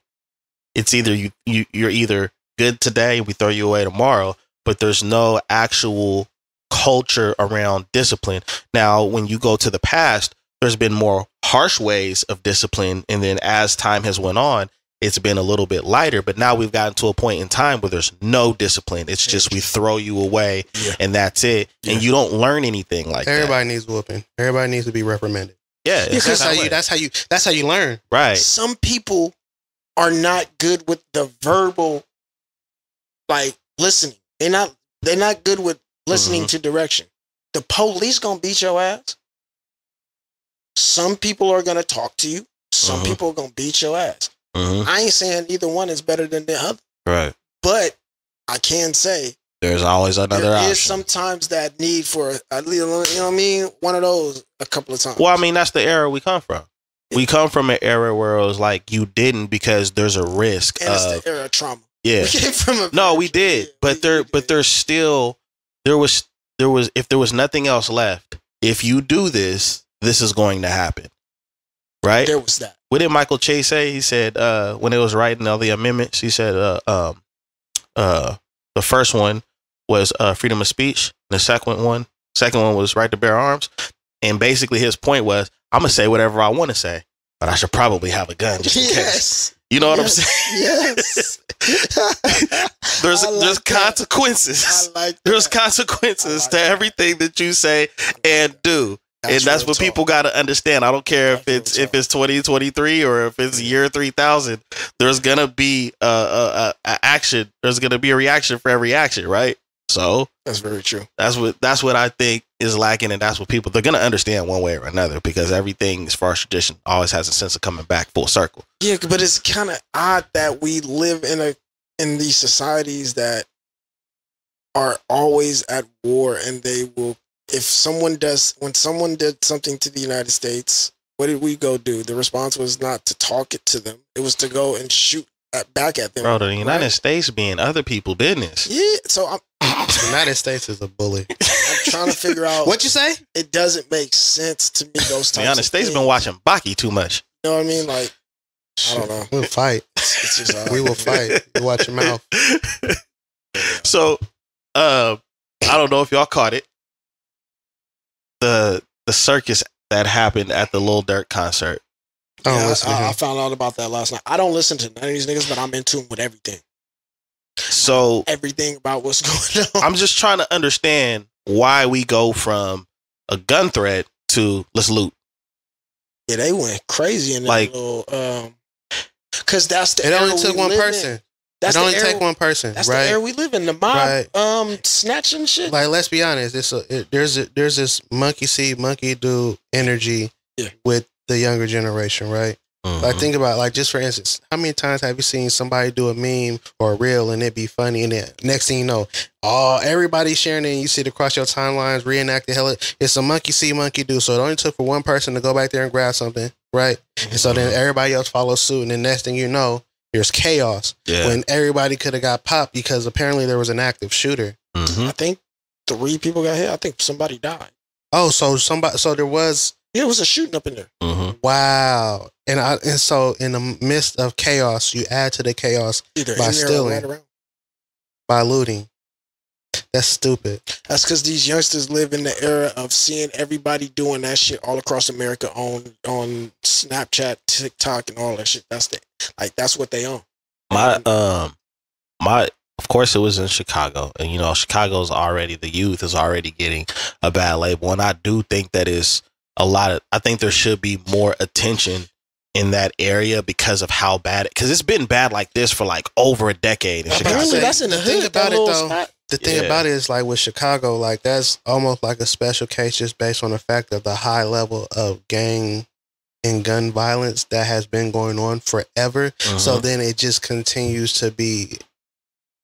It's either you're either good today, we throw you away tomorrow, but there's no actual culture around discipline. Now, when you go to the past, there's been more harsh ways of discipline, and then as time has went on, it's been a little bit lighter. But now we've gotten to a point in time where there's no discipline. It's just we throw you away, and that's it. And you don't learn anything like Everybody needs whooping. Everybody needs to be reprimanded. that. Yeah, That's how you learn. right. Some people are not good with the verbal, like, listening. They're not good with listening to direction. The police gonna beat your ass. Some people are gonna talk to you. Some people are gonna beat your ass. I ain't saying either one is better than the other. Right. But I can say There's always another there option. is sometimes that need for at least, you know what I mean, one of those a couple of times. Well, I mean, that's the era we come from. We come from an era where it was like you didn't because there's a risk and it's the era of trauma. Yeah. We came from a No, we did. But there's still there was if there was nothing else left, if you do this, this is going to happen. Right? There was that. What did Michael Chase say? He said when it was writing all the amendments, he said the first one was freedom of speech. The second one was right to bear arms. And basically his point was, I'm gonna say whatever I want to say, but I should probably have a gun just in case. You know what I'm saying? Yes. There's consequences. I like that. There's consequences to everything that you say and do. And that's what people got to understand. I don't care if it's 2023 or if it's year 3000. There's gonna be a action. There's gonna be a reaction for every action, right? So that's very true. That's what I think is lacking, and that's what they're gonna understand one way or another, because everything as far as tradition always has a sense of coming back full circle. Yeah, but it's kind of odd that we live in a in these societies that are always at war, and they will, when someone did something to the United States, what did we go do? The response was not to talk it to them. It was to go and shoot back at them. Bro, the United States being other people's business. Yeah, so the United States is a bully. I'm trying to figure out. What you say? It doesn't make sense to me, those types The United States been watching Baki too much. You know what I mean? Like, I don't know. We'll fight. It's just, We will fight. You watch your mouth. So, I don't know if y'all caught it. The circus that happened at the Lil Durk concert. I found out about that last night. I don't listen to none of these niggas, but I'm in tune with everything. So everything about what's going on. I'm just trying to understand why we go from a gun threat to let's loot. Yeah, they went crazy in that little. Because that's the. It only took one person. It only take one person. That's right? the era we live in. The mob, snatching shit. Like, let's be honest. There's this monkey see, monkey do energy with the younger generation, right? Mm-hmm. Like, think about, like, just for instance, how many times have you seen somebody do a meme or a reel and it be funny, and then next thing you know, everybody's sharing it, and you see it across your timelines, reenacted. Hell, it's a monkey see, monkey do. So it only took for one person to go back there and grab something, right? Mm-hmm. And so then everybody else follows suit, and then next thing you know, there's chaos when everybody could have got popped because apparently there was an active shooter. Mm-hmm. I think 3 people got hit. I think somebody died. Oh, so there was. Yeah, it was a shooting up in there. Mm-hmm. Wow. And so in the midst of chaos, you add to the chaos by stealing, by looting. That's stupid. That's because these youngsters live in the era of seeing everybody doing that shit all across America on Snapchat, TikTok, and all that shit. That's what they own. Of course, it was in Chicago, and Chicago's already, the youth is already getting a bad label, and I do think that is I think there should be more attention in that area because of how bad because it's been bad like this for like over a decade in Chicago. That's in the hood. Thing about it though, spot. the thing about it is, like, with Chicago, like, that's almost like a special case just based on the fact of the high level of gang and gun violence that has been going on forever. Mm-hmm. So then it just continues to be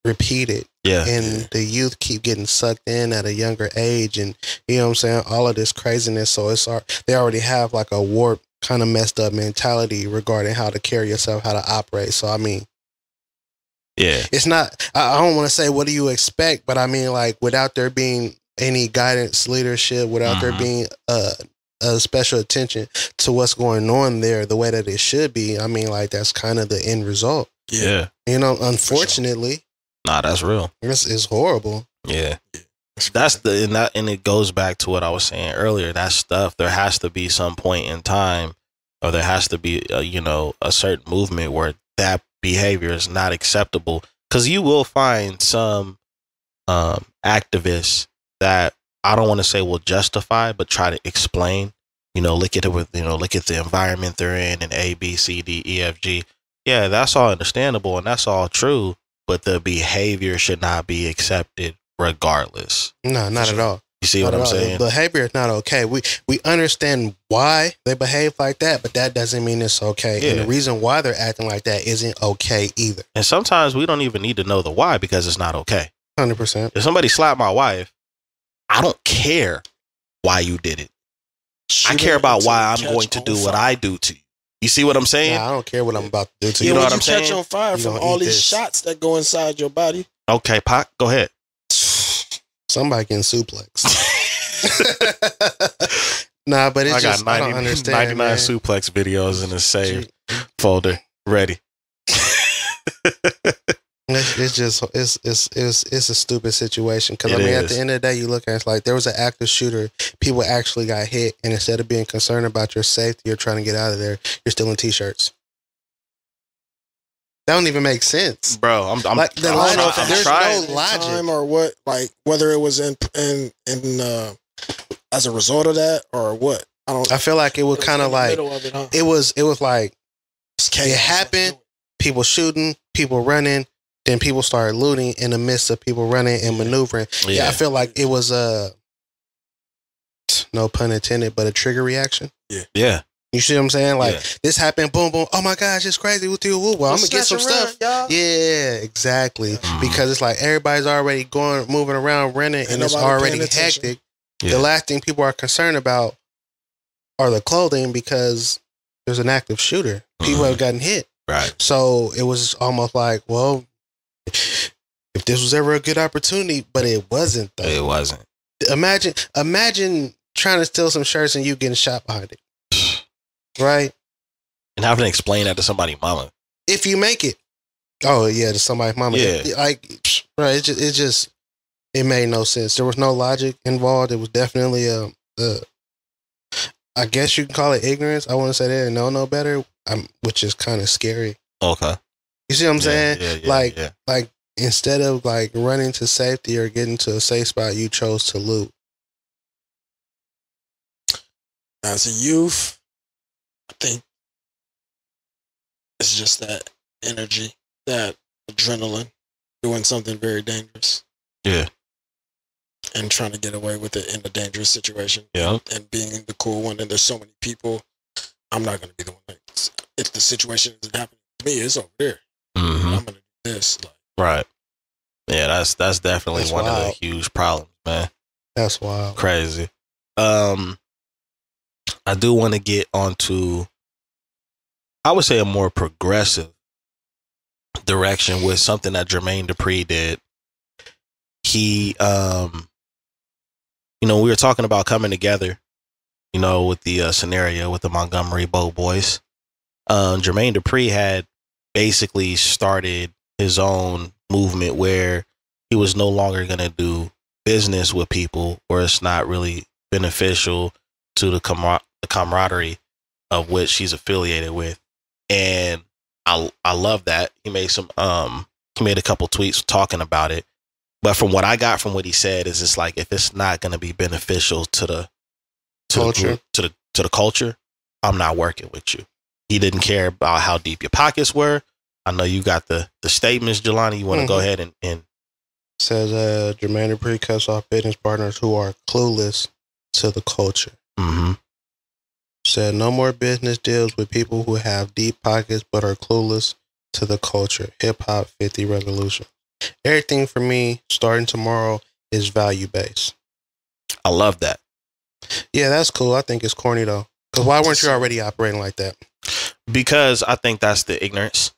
repeated. Yeah. And the youth keep getting sucked in at a younger age, and you know what I'm saying, all of this craziness. So they already have like a warped, kind of messed up mentality regarding how to carry yourself, how to operate. So I mean, it's not, I don't want to say what do you expect, but I mean, like, without there being any guidance, leadership, without there being a special attention to what's going on there the way that it should be, I mean, like, that's kind of the end result. Yeah. Unfortunately. Nah, that's real. It's horrible. Yeah. And it goes back to what I was saying earlier. That stuff, there has to be some point in time, or there has to be a certain movement where that behavior is not acceptable, because you will find some activists that I don't want to say will justify, but try to explain, look at it with, look at the environment they're in and A, B, C, D, E, F, G. Yeah, that's all understandable and that's all true, but the behavior should not be accepted regardless. No, not at all. You see what I'm saying? The behavior is not okay. We understand why they behave like that, but that doesn't mean it's okay. Yeah. And the reason why they're acting like that isn't okay either. And sometimes we don't even need to know the why, because it's not okay. 100%. If somebody slapped my wife, I don't care why you did it. I care about why I'm going to do what I do to you. You see what I'm saying? Nah, I don't care what I'm about to do to you. You know what I'm saying? You catch on fire from all these shots that go inside your body. Okay, Pac, go ahead. Somebody getting suplexed. Nah, but it's just, I don't understand. 99 man. Suplex videos in the save folder. Ready. It's a stupid situation, because I mean, at the end of the day, you look at it, it's like there was an active shooter, people actually got hit, and instead of being concerned about your safety, you're trying to get out of there, you're stealing t-shirts. That don't even make sense, bro. I'm like, there's no logic time or what, like whether it was in as a result of that or what. I feel like it was kind of like it was like it happened. People shooting, people running, then people started looting in the midst of people running and maneuvering. Yeah, I feel like it was no pun intended, but a trigger reaction. Yeah. You see what I'm saying? Like, Yeah. this happened, boom, boom. Oh my gosh, it's crazy with you. Well, I'm gonna get some stuff. Yeah, exactly. Because it's like everybody's already moving around, renting, and it's already hectic. Yeah. The last thing people are concerned about are the clothing because there's an active shooter. People have gotten hit. Right. So it was almost like, well, if this was ever a good opportunity, but it wasn't though. It wasn't. Imagine trying to steal some shirts and you getting shot behind it. Right? And having to explain that to somebody's mama. If you make it. Oh yeah, to somebody's mama. Yeah. Like, right, it made no sense. There was no logic involved. It was definitely I guess you can call it ignorance. I want to say they didn't know no better, which is kind of scary. Okay. You see what I'm saying? Yeah. Like instead of like running to safety or getting to a safe spot, you chose to loot. As a youth, I think it's just that energy, that adrenaline, doing something very dangerous. Yeah. And trying to get away with it in a dangerous situation. Yeah. And being the cool one. And there's so many people. I'm not going to be the one. If the situation isn't happening to me, it's over there. Mm-hmm. I'm going to do this. Right. Yeah, that's definitely That's one wild. of the huge problems, man. That's wild. Crazy. I do want to get onto, I would say, a more progressive direction with something that Jermaine Dupri did. He, we were talking about coming together, with the scenario with the Montgomery Boat Boys. Jermaine Dupri had basically started his own movement where he was no longer going to do business with people where it's not really beneficial to the camaraderie of which he's affiliated with. And I love that. He made a couple tweets talking about it. But from what I got from what he said is it's like, if it's not going to be beneficial to the culture, to the culture, I'm not working with you. He didn't care about how deep your pockets were. I know you got the statements, Jelani. You want to go ahead and says Jermaine Dupri cuts off business partners who are clueless to the culture. Mm-hmm. Said no more business deals with people who have deep pockets but are clueless to the culture. Hip Hop 50 Revolution. Everything for me starting tomorrow is value based. I love that. Yeah, that's cool. I think it's corny though. Because why weren't you already operating like that? Because I think that's the ignorance.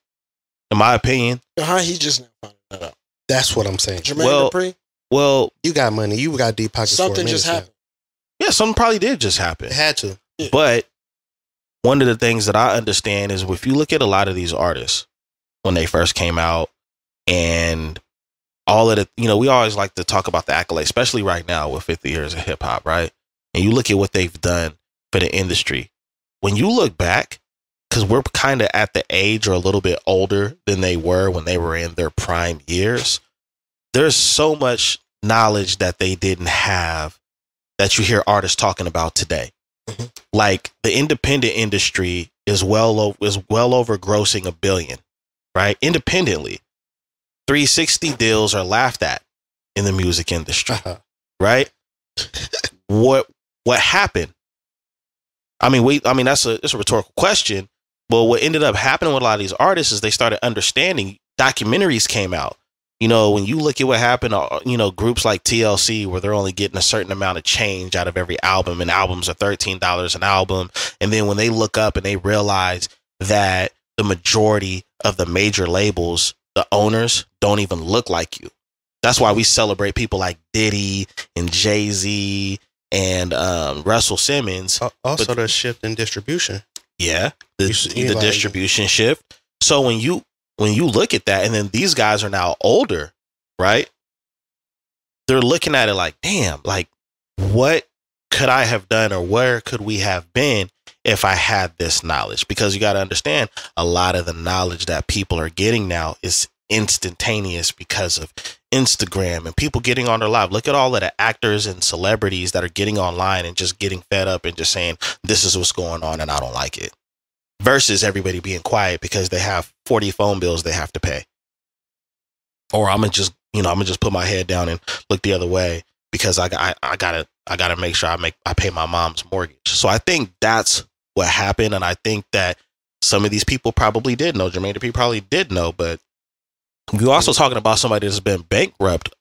In my opinion. How he just now found that out? That's what I'm saying. Jermaine Dupri? Well, you got money. You got deep pockets. Something just happened. Yeah, something probably did just happen. It had to. Yeah. But one of the things that I understand is if you look at a lot of these artists when they first came out and all of the, we always like to talk about the accolades, especially right now with 50 years of hip hop, right? And you look at what they've done for the industry. When you look back, because we're kind of at the age or a little bit older than they were when they were in their prime years, there's so much knowledge that they didn't have that you hear artists talking about today. Mm-hmm. Like the independent industry is well over grossing $1 billion, right? Independently, 360 deals are laughed at in the music industry, right? What happened? I mean, it's a rhetorical question, but what ended up happening with a lot of these artists is they started understanding. Documentaries came out. When you look at what happened, groups like TLC, where they're only getting a certain amount of change out of every album, and albums are $13 an album. And then when they look up and they realize that the majority of the major labels, the owners, don't even look like you. That's why we celebrate people like Diddy and Jay-Z and Russell Simmons. Also, the shift in distribution. Yeah, the distribution shift. So when you look at that, and then these guys are now older, right? They're looking at it like, damn, like what could I have done or where could we have been if I had this knowledge? Because you got to understand, a lot of the knowledge that people are getting now is instantaneous because of Instagram and people getting on their live. Look at all of the actors and celebrities that are getting online and just getting fed up and just saying, this is what's going on and I don't like it. Versus everybody being quiet because they have 40 phone bills they have to pay. Or I'm gonna just put my head down and look the other way because I gotta make sure I pay my mom's mortgage. So I think that's what happened. And I think that some of these people probably did know. Jermaine Dupri probably did know, but we're also talking about somebody that's been bankrupt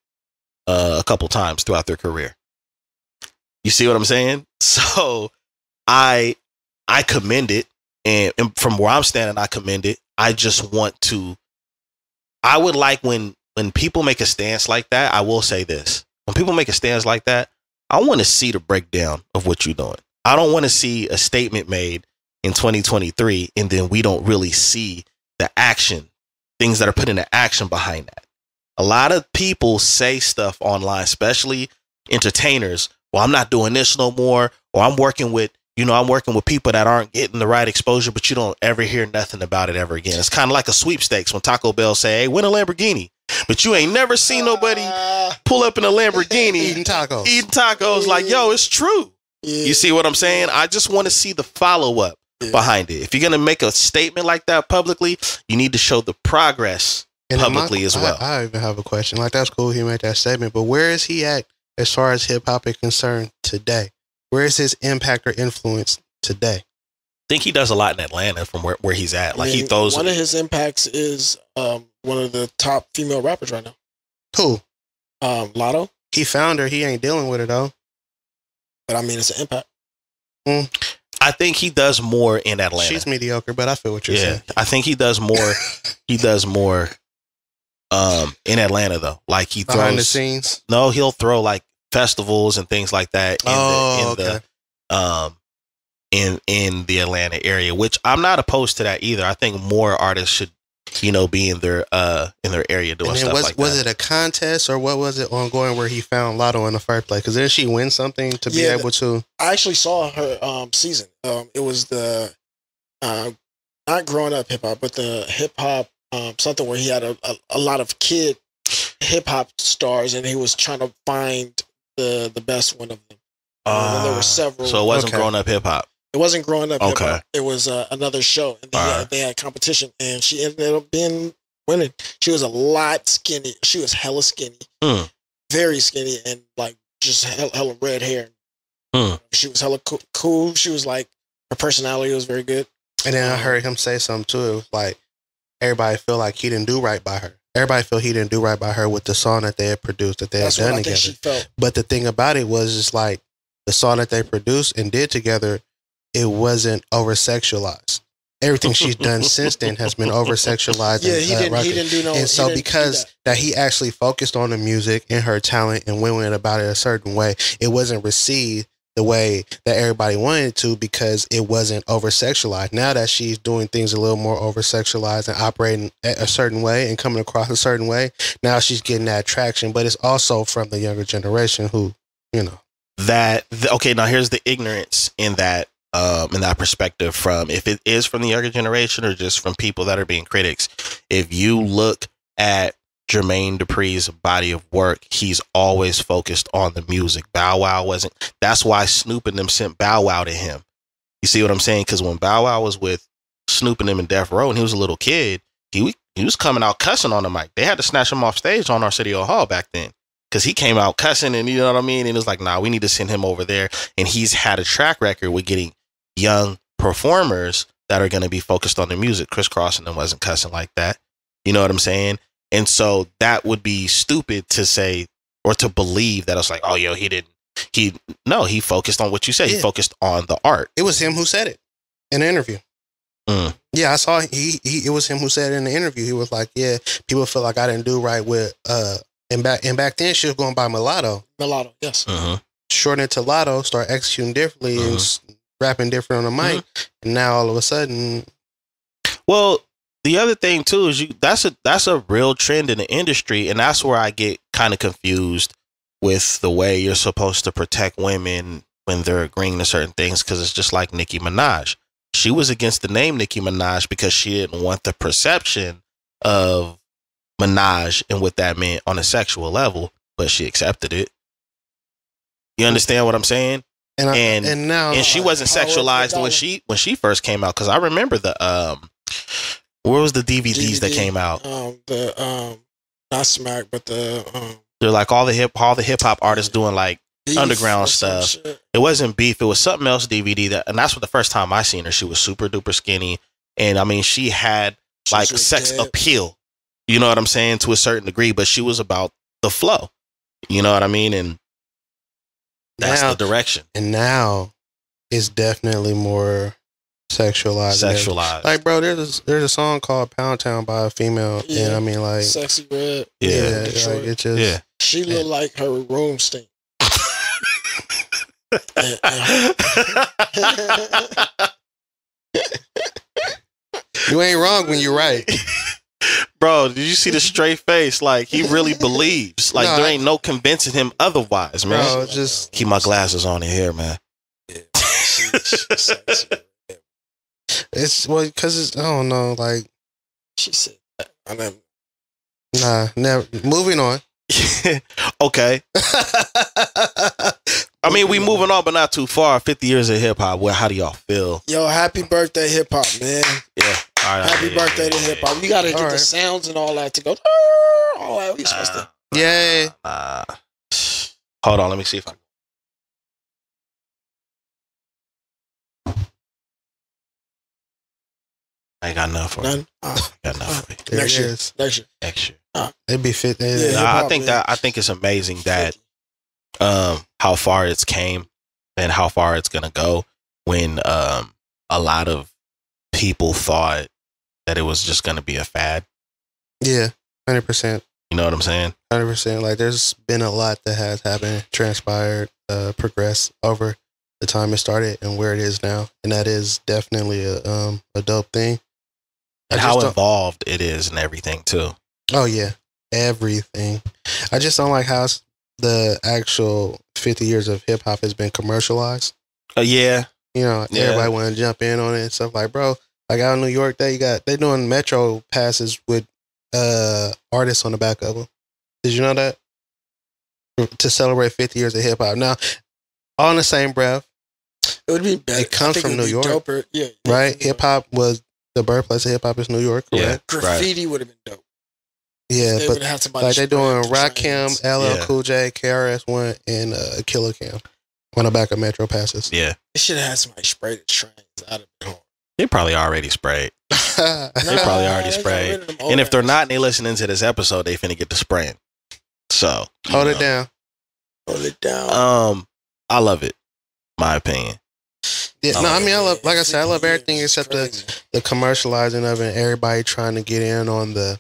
a couple times throughout their career. You see what I'm saying? So I commend it, and from where I'm standing, I commend it. I just want to. I would like when people make a stance like that. I will say this: when people make a stance like that, I want to see the breakdown of what you're doing. I don't want to see a statement made in 2023 and then we don't really see the action, things that are put into action behind that. A lot of people say stuff online, especially entertainers. Well, I'm not doing this no more, or I'm working with people that aren't getting the right exposure, but you don't ever hear nothing about it ever again. It's kind of like a sweepstakes when Taco Bell say, hey, win a Lamborghini. But you ain't never seen nobody pull up in a Lamborghini eating tacos. Like, yo, it's true. Yeah. You see what I'm saying? I just want to see the follow-up behind it. If you're going to make a statement like that publicly, you need to show the progress publicly as well. I even have a question. Like, that's cool he made that statement, but where is he at as far as hip-hop is concerned today? Where is his impact or influence today? I think he does a lot in Atlanta from where he's at. Like, he throws... One of his impacts is one of the top female rappers right now. Who? Lotto. He found her. He ain't dealing with it, though. But, I mean, it's an impact. I think he does more in Atlanta. She's mediocre, but I feel what you're saying. I think he does more. He does more in Atlanta, though. Like, he throws... Behind the scenes? No, he'll throw, like, festivals and things like that in the Atlanta area, which I'm not opposed to that either. I think more artists should, be in their area doing stuff like that. Was it a contest or what was it ongoing where he found Lotto in the first place? Because didn't she win something to be able to? I actually saw her season. It was the not growing up hip hop, but the hip hop something where he had a lot of kid hip hop stars, and he was trying to find the best one of them. And there were several. So it wasn't growing up hip hop. It wasn't growing up hip hop. It was another show, and they had competition, and she ended up winning. She was a lot skinny. She was hella skinny, very skinny, and like just hella red hair. She was hella cool. She was like, her personality was very good. And then I heard him say something too. It was like everybody feel like he didn't do right by her. Everybody feel he didn't do right by her with the song that they had produced, that they had done together. She felt. But the thing about it was just like the song that they produced and did together, it wasn't over sexualized. Everything she's done since then has been over sexualized. Yeah, he didn't do no. And so because that he actually focused on the music and her talent and went about it a certain way, it wasn't received the way that everybody wanted it to because it wasn't over sexualized. Now that she's doing things a little more over sexualized and operating a certain way and coming across a certain way, now she's getting that traction. But it's also from the younger generation who, okay, now here's the ignorance in that perspective, from if it is from the younger generation or just from people that are being critics. If you look at Jermaine Dupri's body of work, he's always focused on the music. Bow Wow wasn't. That's why Snoop and them sent Bow Wow to him. You see what I'm saying? Because when Bow Wow was with Snoop and them in Death Row and he was a little kid, he was coming out cussing on the mic. They had to snatch him off stage on Arsenio Hall back then because he came out cussing, and you know what I mean? And it was like, nah, we need to send him over there. And he's had a track record with getting young performers that are going to be focused on the music. Chris Cross and them wasn't cussing like that. You know what I'm saying? And so that would be stupid to say or to believe that it's like, oh, yo, he focused on what you said. Yeah. He focused on the art. It was him who said it in the interview. Yeah, I saw it was him who said it in the interview. He was like, yeah, people feel like I didn't do right with, and back then she was going by Mulatto. Mulatto, yes. Shorten it to Lotto, start executing differently and rapping different on the mic. And now all of a sudden. Well, the other thing too is that's a real trend in the industry, and that's where I get kind of confused with the way you're supposed to protect women when they're agreeing to certain things, because it's just like Nicki Minaj. She was against the name Nicki Minaj because she didn't want the perception of Minaj and what that meant on a sexual level, but she accepted it. You understand what I'm saying? And now she wasn't sexualized when she first came out, because I remember where was the DVDs that came out? Not Smack, but they're like all the hip hop artists doing like Beef underground or some stuff. shit. It wasn't Beef. It was something else DVD and that's what the first time I seen her. She was super duper skinny. And I mean, she had like She was sex dead. appeal. You know what I'm saying? To a certain degree, but she was about the flow. You know what I mean? And that's Now- the direction. And now it's definitely more sexualized. Sexualized. Like, bro, there's a song called Pound Town by a female, and Yeah. I mean, like, Sexy Red. yeah. like, Detroit. it just, Yeah. She looked like her room stink. And- you ain't wrong when you're right. Bro, did you see the straight face? Like, he really believes. Like, No, there ain't no convincing him otherwise, man. Bro, it's just, Keep my glasses on in here, man. she sexy. it's, well, because it's, I don't know, like, She said, I never. nah, never. Moving on. Okay. I mean, we moving on, but not too far. 50 years of hip hop. Well, how do y'all feel? Yo, happy birthday, hip hop, man. Yeah. All right. Happy birthday to hip hop. You gotta get All the right. sounds and all that to go. All that we supposed to. Yay. Hold on. Let me see if I. I ain't got enough for you. None. Got enough for you. There Next it year. is. Next year. Extra. It'd be fit. Yeah. Nah, hip I hop, think man. I think it's amazing that how far it's came and how far it's gonna go when a lot of people thought that it was just gonna be a fad. Yeah, 100%. You know what I'm saying? 100%. Like, there's been a lot that has happened, transpired, progressed over the time it started and where it is now, and that is definitely a dope thing. And I how just don't- involved it is and everything too. Oh yeah, everything. I just don't like how the actual 50 years of hip hop has been commercialized. Yeah. You know, Yeah. everybody want to jump in on it and stuff. Like, bro, like out in New York, they doing metro passes with artists on the back of them. Did you know that? To celebrate 50 years of hip hop. Now, all in the same breath, It would be better. It comes I think from it would New be York. Doper. Yeah. right? Hip hop was the birthplace of hip hop is New York, correct? Graffiti would have been dope. Yeah, They but would have somebody like they're doing spray up the Rakim, trains. LL Yeah. Cool J, KRS-One, and Killer Cam on the back of metro passes. Yeah. They should have had somebody spray the trains out of the home. They probably already sprayed. They probably already sprayed. And if they're not and they listening to this episode, they finna get to spraying. So Hold you it down. hold it down. I love it. My opinion. Yeah, Oh, no, I mean, I love, like I said, I love 50 everything years, except crazy. the commercializing of it and everybody trying to get in on the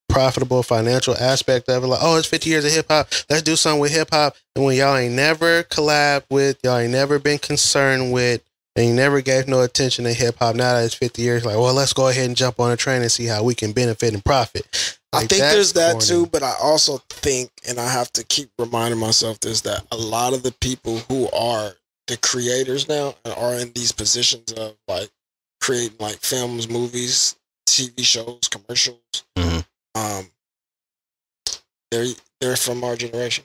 profitable financial aspect of it. Like, oh, it's 50 years of hip hop. Let's do something with hip hop. And when y'all ain't never collabed with, y'all ain't never been concerned with, and you never gave no attention to hip hop, now that it's 50 years, like, well, let's go ahead and jump on a train and see how we can benefit and profit. I Like, think that's there's that corny. too, but I also think, and I have to keep reminding myself this, that a lot of the people who are the creators now and are in these positions of like creating like films, movies, TV shows, commercials, Mhm. they're from our generation.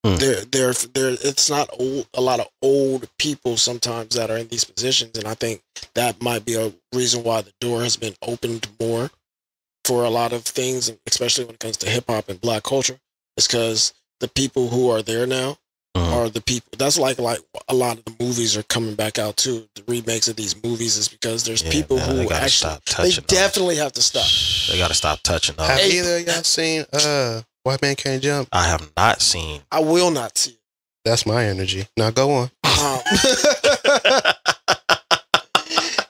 Hmm. They're it's not old, a lot of old people sometimes that are in these positions, and I think that might be a reason why the door has been opened more for a lot of things, especially when it comes to hip hop and black culture. It's because the people who are there now Mhm. are the people. That's like a lot of the movies are coming back out too. The remakes of these movies is because there's Yeah, people man, they who gotta actually stop they touching those. definitely have to stop. They gotta stop touching those. Have Hey. either of y'all seen White Man Can't Jump? I have not seen. I will not see it. That's my energy. Now go on.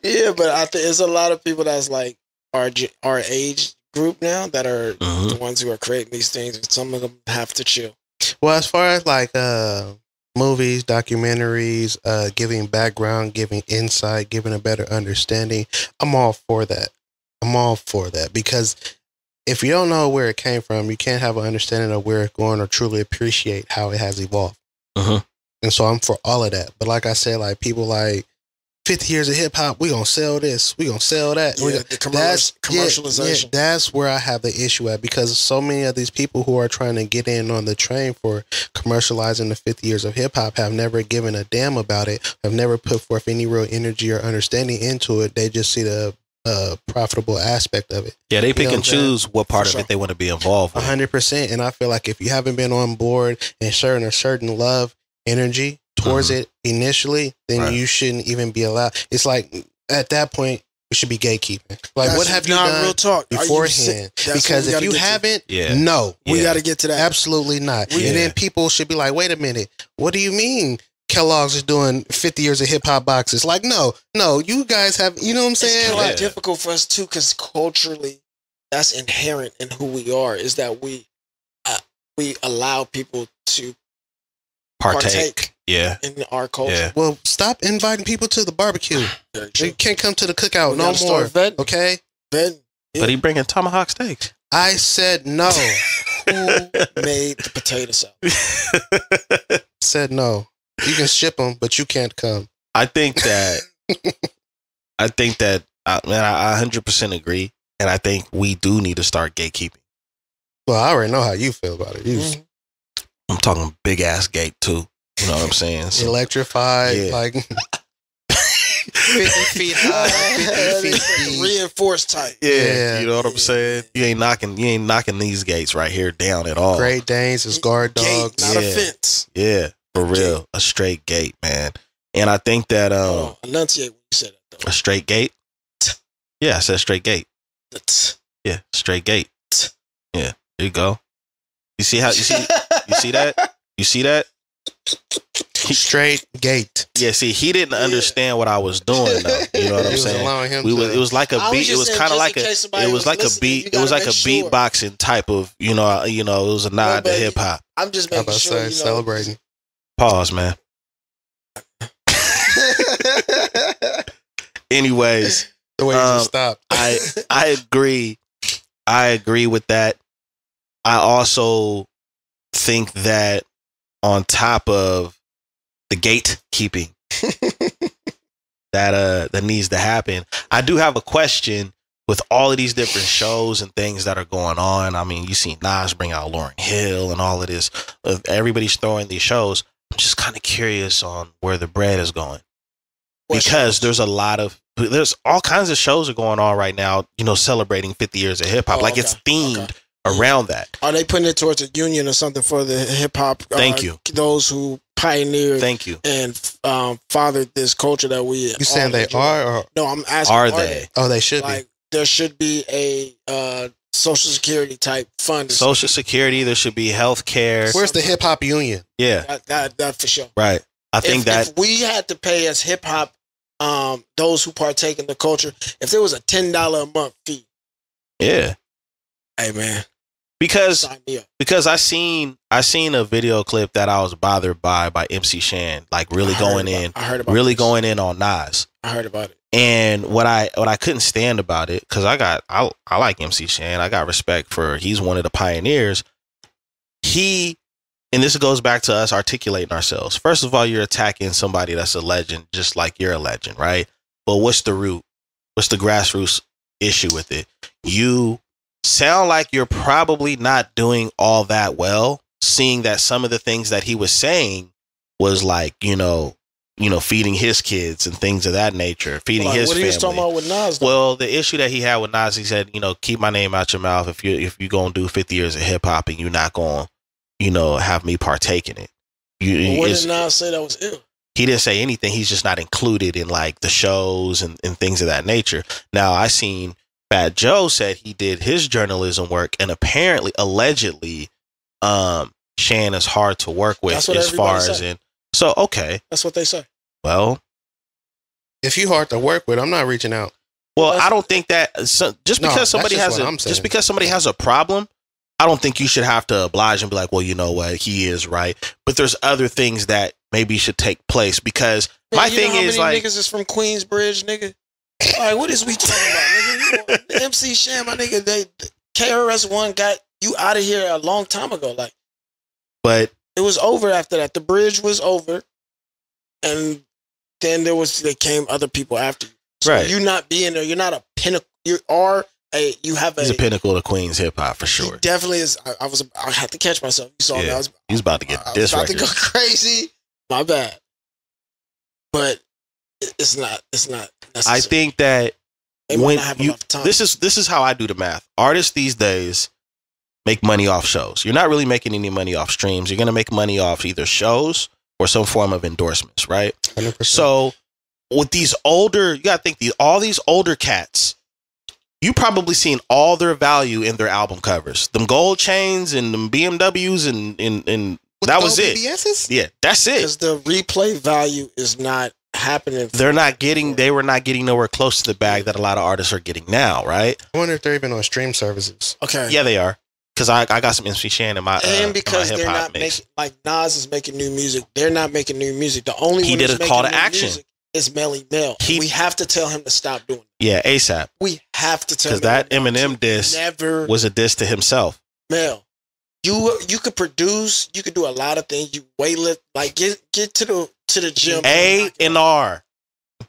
Yeah, but I think there's a lot of people that's like our age group now that are Mhm. the ones who are creating these things, and some of them have to chill. Well, as far as like movies, documentaries, giving background, giving insight, giving a better understanding, I'm all for that. I'm all for that because if you don't know where it came from, you can't have an understanding of where it's going or truly appreciate how it has evolved. Mhm. And so I'm for all of that. But like I said, like people like 50 years of hip hop, we gonna sell this, we gonna sell that. Yeah, the commercialization. Yeah, that's where I have the issue at because so many of these people who are trying to get in on the train for commercializing the 50 years of hip hop have never given a damn about it, have never put forth any real energy or understanding into it. They just see the profitable aspect of it. Yeah, they pick and choose what part For of it they want to be involved with. 100%. And I feel like if you haven't been on board and sharing a certain love, energy towards it initially, then you shouldn't even be allowed. It's like at that point, we should be gatekeeping. Like, what have you done real talk beforehand? Because if you haven't, no. We got to get to that. Absolutely not. And then people should be like, wait a minute. What do you mean Kellogg's is doing 50 years of hip hop boxes? Like, no, you guys have, you know what I'm saying? It's like, difficult for us too, because culturally, that's inherent in who we are. Is that we allow people to partake in our culture. Yeah. Well, stop inviting people to the barbecue. They can't come to the cookout no more. Okay? But he bringing tomahawk steaks. I said no. Who made the potato salad? Said no. You can ship them, but you can't come. I think that I 100% agree, and I think we do need to start gatekeeping. Well, I already know how you feel about it. I'm talking big ass gate too. You know what I'm saying? So, electrified, like 50 feet high, 50 feet reinforced type. Yeah, you know what I'm saying? You ain't knocking these gates right here down at all. Great Danes is guard dogs, not a fence. Yeah, for real, a straight gate, man. And I think that enunciate when you said that though. A straight gate. Yeah, I said straight gate. Yeah, straight gate. Yeah, there you go. You see you see that? You see that? Straight gate. Yeah, see, he didn't understand what I was doing though. You know what I'm saying? It was like a beat. It was kind of like it was like a beat. It was like a beatboxing type of, you know, it was a nod to hip hop. I'm just making sure, celebrating. Pause, man. Anyways, the way you stop. I agree. I agree with that. I also think that on top of the gatekeeping that needs to happen, I do have a question with all of these different shows and things that are going on. I mean, you see Nas bring out Lauryn Hill and all of this. Everybody's throwing these shows. I'm just kind of curious on where the bread is going. Because there's all kinds of shows are going on right now, celebrating 50 years of hip hop. It's themed around that. Are they putting it towards a union or something for the hip hop? Thank you. Those who pioneered. Thank you. And fathered this culture that we. You saying they are? Or? No, I'm asking. Are they? Oh, they should be. There should be a Social Security type fund. Social Security. There should be health care. Where's the hip hop union? Yeah, that for sure. Right. I think if we had to pay as hip hop, those who partake in the culture, if there was a $10 a month fee. Yeah. Hey man. Because I seen a video clip that I was bothered by MC Shan, really going in on Nas. I heard about it. And what I couldn't stand about it, because I like MC Shan. I got respect he's one of the pioneers. And this goes back to us articulating ourselves. First of all, you're attacking somebody that's a legend, just like you're a legend, right? But what's the root? What's the grassroots issue with it? You sound like you're probably not doing all that well, seeing that some of the things that he was saying was like, feeding his kids and things of that nature, feeding his family. What he was talking about with Nas, though? Well, the issue that he had with Nas, he said, keep my name out your mouth if you gonna do 50 years of hip hop and you're not gonna, have me partake in it. What did Nas say that was ill? He didn't say anything. He's just not included in the shows and things of that nature. Now I seen Fat Joe said he did his journalism work, and allegedly, Shan is hard to work with as far as in. So okay, that's what they say. Well, if you hard to work with, I'm not reaching out. Well, I don't think that because somebody has a problem, I don't think you should have to oblige and be like, well, you know what, he is right. But there's other things that maybe should take place because my thing is niggas is from Queensbridge, nigga. All right, what is we talking about, nigga? The MC Shan, my nigga, KRS-One got you out of here a long time ago. But it was over after that. The bridge was over, and then there came other people after you. So you not being there, you're not a pinnacle. He's a pinnacle of Queens hip hop for sure. He definitely is. I had to catch myself. You saw me. He's about to get this record. About to go crazy. My bad. But it's not necessary. I think that They might not have enough time. This is how I do the math. Artists these days make money off shows. You're not really making any money off streams. You're gonna make money off either shows or some form of endorsements, right? 100%. So with these older, you gotta think all these older cats, you probably seen all their value in their album covers. Them gold chains and them BMWs and that was it. BBSs? Yeah, that's it. Because the replay value is not happening. They were not getting nowhere close to the bag that a lot of artists are getting now, right? I wonder if they're even on stream services. Okay. Yeah, they are. Because I got some MC Shan in my and because in my they're not mix. making, like Nas is making new music, they're not making new music. The only He one did who's a call making to new action. music is Melly Mel. We have to tell him to stop doing it. Yeah, ASAP. We have to tell him. Because that Eminem diss was a diss to himself. Mel, you could produce, you could do a lot of things. You weightlift, like get to the gym. A&R.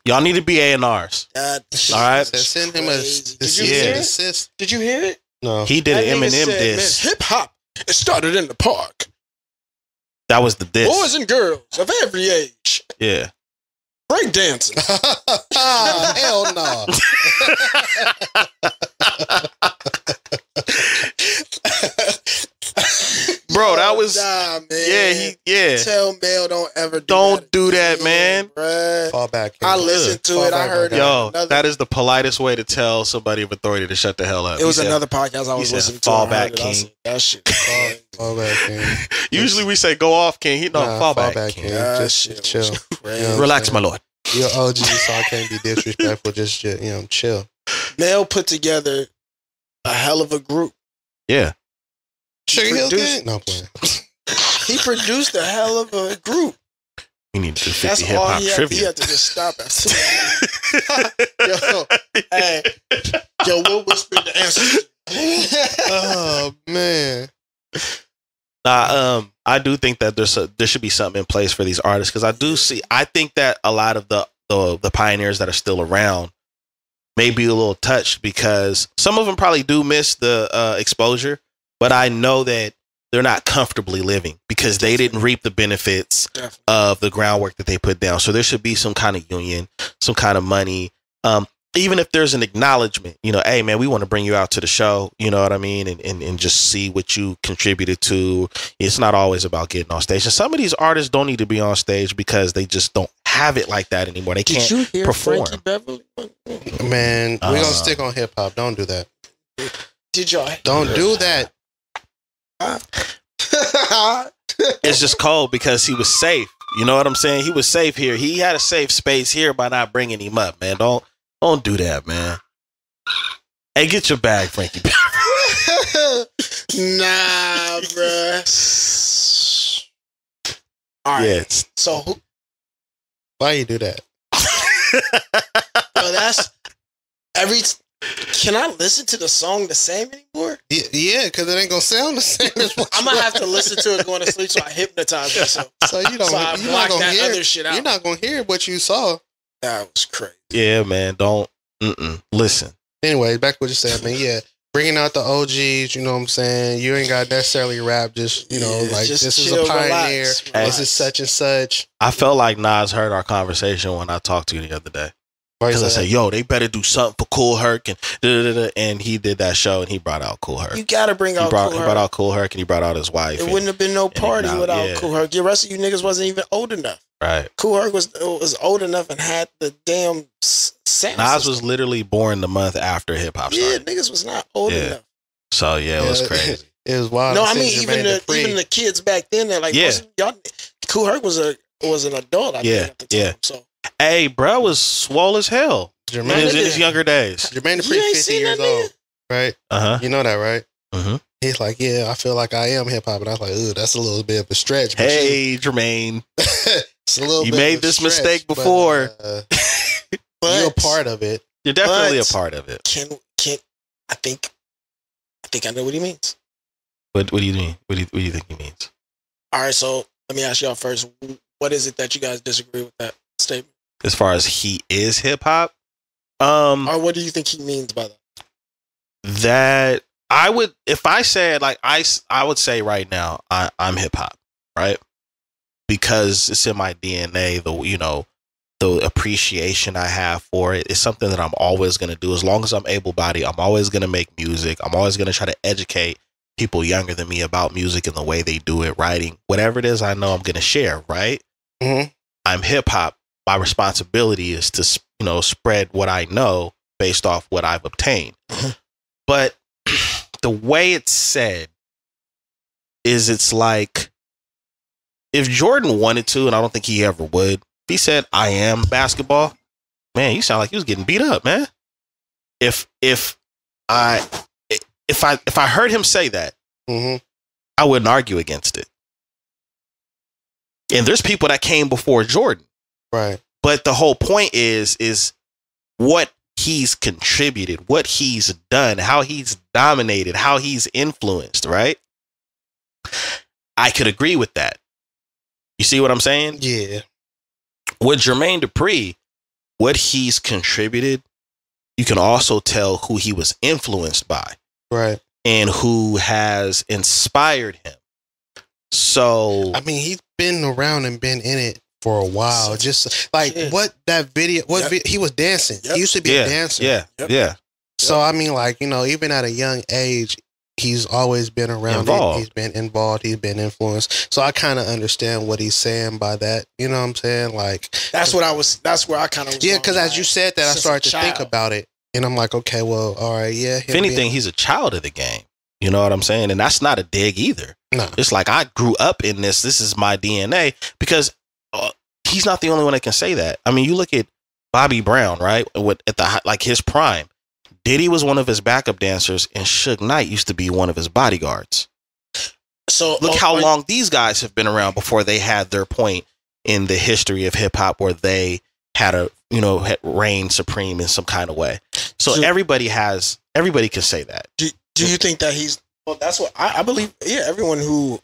Y'all need to be A&Rs. All right. Send him a assist. Did you hear it? No. He did an Eminem diss. Hip hop, it started in the park. That was the diss. Boys and girls of every age. Yeah. Break dancing. Hell no. Bro, that was man. Yeah. Tell Mel don't ever do that, man. Bruh. Fall back. I listened to it. I heard it. Yo, that is the politest way to tell somebody of authority to shut the hell up. It was another podcast I was listening to. Fall back, King. That shit. Fall back, King. Usually we say go off, King. Fall back, King. Just chill. Relax, my lord. Your OG, so I can't be disrespectful. Just chill. Mel put together a hell of a group. Yeah. Sugar Hill Gang? No, I'm playing. He produced a hell of a group. We need to do 50 That's hip all hop trivia. He had to just stop Yo, we'll whisper the answer. Oh man. I do think that there should be something in place for these artists because I think that a lot of the pioneers that are still around may be a little touched because some of them probably do miss the exposure, but I know that they're not comfortably living because they didn't reap the benefits of the groundwork that they put down. So there should be some kind of union, some kind of money. Even if there's an acknowledgement, hey man, we want to bring you out to the show, you know what I mean? And just see what you contributed to. It's not always about getting on stage. And some of these artists don't need to be on stage because they just don't have it like that anymore. They can't Did you hear perform. Frankie Beverly? Man, we're gonna stick on hip hop. Don't do that. Did y'all? Don't do that. It's just cold because he was safe. You know what I'm saying? He was safe here. He had a safe space here by not bringing him up, man. Don't do that, man. Hey, get your bag, Frankie. Nah, bruh. All right. Yeah. So why you do that? Yo, that's Can I listen to the song the same anymore? Yeah, because it ain't gonna sound the same as what I'm gonna have to listen to it going to sleep, so I hypnotize myself. So you don't. So I you're block not gonna that hear. other shit out. You're not gonna hear what you saw. That was crazy. Yeah, man. Don't listen. Anyway, back to what you said, man. Yeah, bringing out the OGs. You know what I'm saying? You ain't got necessarily rap. Just like just this is chill, a pioneer. relax. This is such and such. I felt like Nas heard our conversation when I talked to you the other day. Because I said, yo, they better do something for Kool Herc and and he did that show and he brought out Kool Herc. You gotta bring out He Kool Herc. brought out Kool Herc and he brought out his wife. It wouldn't have been no party without yeah. Kool Herc. The rest of you niggas wasn't even old enough. Right. Kool Herc was old enough and had the damn sound Nas system. was literally born the month after hip hop started. Yeah, niggas was not old enough. So it was crazy. It was wild. No, I mean even the kids back then. They're like, y'all. Kool Herc was an adult. I think, at the time. So hey, bro was swole as hell. Jermaine in his younger days. Jermaine Dupri, 50 years old, right? Uh-huh. You know that, right? Mm-hmm. He's like, yeah, I feel like I am hip hop, and I was like, ooh, that's a little bit of a stretch. Hey, Jermaine, it's a little. You bit made of a this stretch, mistake before. But you're a part of it. You're definitely a part of it. Can I think I know what he means. What do you mean? What do you think he means? All right, so let me ask y'all first. What is it that you guys disagree with that statement? As far as he is hip hop, or what do you think he means by that? That I would, if I said like I would say right now I'm hip hop, right? Because it's in my DNA. The the appreciation I have for it. It's something that I'm always going to do. As long as I'm able-bodied, I'm always going to make music. I'm always going to try to educate people younger than me about music and the way they do it, writing, whatever it is I know I'm going to share, right? Mm-hmm. I'm hip-hop. My responsibility is to, you know, spread what I know based off what I've obtained. But the way it's said is, it's like, if Jordan wanted to, and I don't think he ever would, if he said, I am basketball, man, you sound like he was getting beat up, man. If I heard him say that, Mm-hmm. I wouldn't argue against it. And there's people that came before Jordan. Right. But the whole point is what he's contributed, what he's done, how he's dominated, how he's influenced, right? I could agree with that. You see what I'm saying? Yeah. With Jermaine Dupri, what he's contributed, you can also tell who he was influenced by. Right. And who has inspired him. So, I mean, he's been around and been in it for a while. Just like what that video, he was dancing. He used to be a dancer. Yeah. So, I mean, like, you know, even at a young age, he's always been around Involved. it. He's been involved. He's been influenced. So I kind of understand what he's saying by that. You know what I'm saying? Like, that's where I kind of was. Yeah, because as you said that, I started to think about it. And I'm like, okay, well, all right, yeah. If anything, he's a child of the game. You know what I'm saying? And that's not a dig either. No. It's like, I grew up in this. This is my DNA. Because he's not the only one that can say that. I mean, you look at Bobby Brown, right? At the like his prime. Diddy was one of his backup dancers, and Suge Knight used to be one of his bodyguards. So look how long these guys have been around before they had their point in the history of hip hop where they had a, you know, had reigned supreme in some kind of way. So everybody can say that. Do you think that he's, well, that's what I believe. Yeah. Everyone who,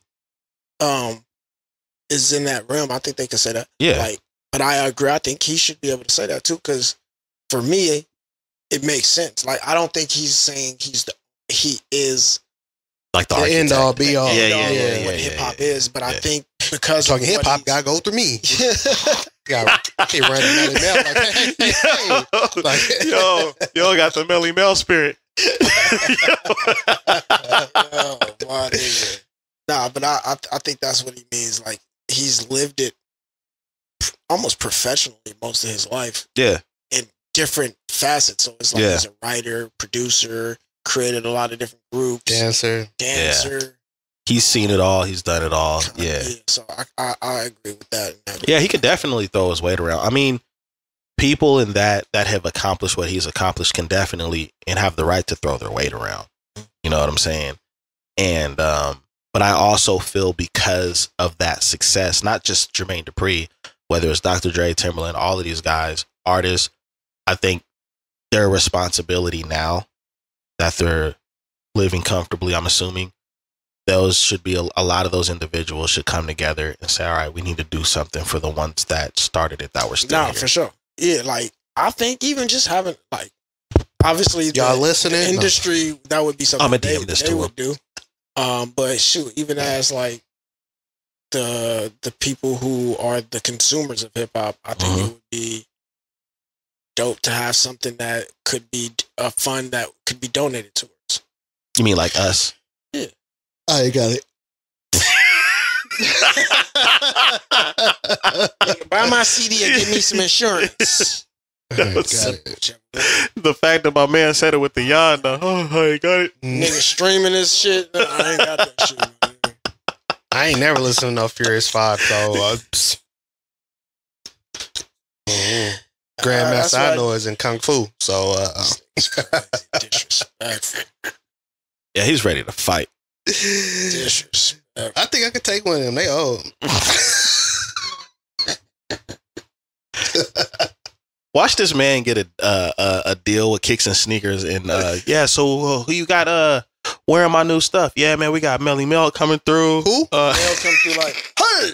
is in that realm, I think they can say that. Yeah. Like, but I agree. I think he should be able to say that too. Cause for me, it makes sense. Like, I don't think he's saying he is like the end all be all. What hip hop is. But I think because talking hip hop, gotta go through me. He ran a Melly Mel like, hey. Yo, got the Melly Mel spirit. Nah, but I think that's what he means. Like, he's lived it almost professionally most of his life. Yeah. In different facets. So it's like he's a writer, producer, created a lot of different groups. Dancer. Yeah. He's seen it all. He's done it all. Yeah. So I agree with that. Yeah, he could definitely throw his weight around. I mean, people in that have accomplished what he's accomplished can definitely and have the right to throw their weight around. You know what I'm saying? And but I also feel because of that success, not just Jermaine Dupri, whether it's Dr. Dre, Timberland, all of these guys, artists, I think their responsibility now that they're living comfortably, I'm assuming, those should be a lot of those individuals should come together and say, all right, we need to do something for the ones that started it that were still here. For sure. Yeah, like, I think even just having, like, obviously y'all listening, industry, that would be something they would do. But shoot, even as like the people who are the consumers of hip hop, I think it would be dope to have something that could be a fund that could be donated towards. You mean like us? Yeah. I got it. Buy my CD and give me some insurance. The fact that my man said it with the yawn, I got it. Nigga streaming this shit. No, I ain't got that shit, man. I ain't never listened to no Furious 5, so Grandmaster I know is in Kung Fu, so disrespectful. Yeah, he's ready to fight. Disrespectful. I think I could take one of them. They old. Watch this man get a deal with Kicks and Sneakers, and so who you got wearing my new stuff? Yeah, man, we got Melly Mel coming through. Who? Mel come through like, hey,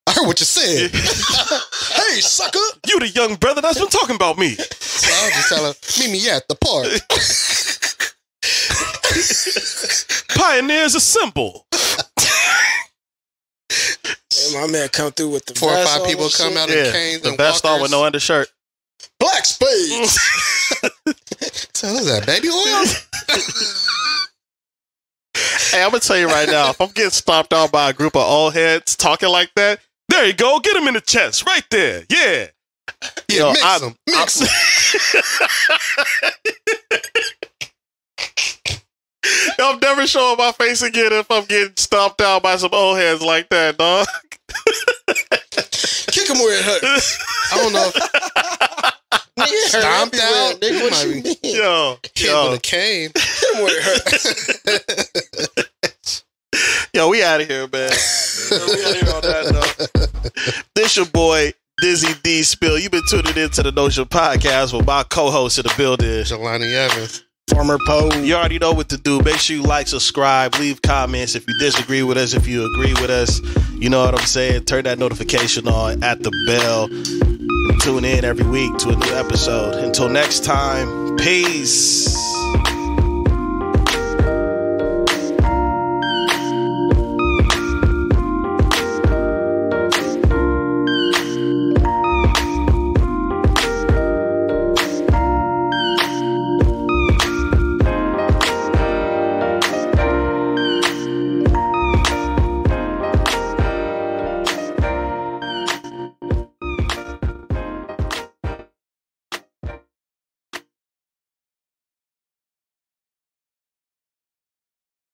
I heard what you said. Hey, sucker, you the young brother that's been talking about me. So I was just telling him, meet me at the park. Pioneers assemble. My man come through with the 4 or vest 5 on people and come shit. out in Yeah, canes the and vest on with walkers. no undershirt. Black spades. So who's that? Baby oil? Hey, I'm gonna tell you right now, if I'm getting stomped out by a group of old heads talking like that, there you go, get him in the chest, right there, yeah. Yeah, mix them. I'm never showing my face again if I'm getting stomped out by some old heads like that, dog. Kick him where it hurts. I don't know. Nigga, Stomped out? Nigga, what Might you be- mean? Yo, Kid with a cane. Hit him where it hurts. yo, we out of here, man. We out of here on that note. This your boy, Dizzy D Spill. You've been tuning into the Notion Podcast with my co-host in the building, Jelani Evans. Former Poe. You already know what to do. Make sure you like, subscribe, leave comments if you disagree with us, if you agree with us. You know what I'm saying? Turn that notification on at the bell. And tune in every week to a new episode. Until next time, peace.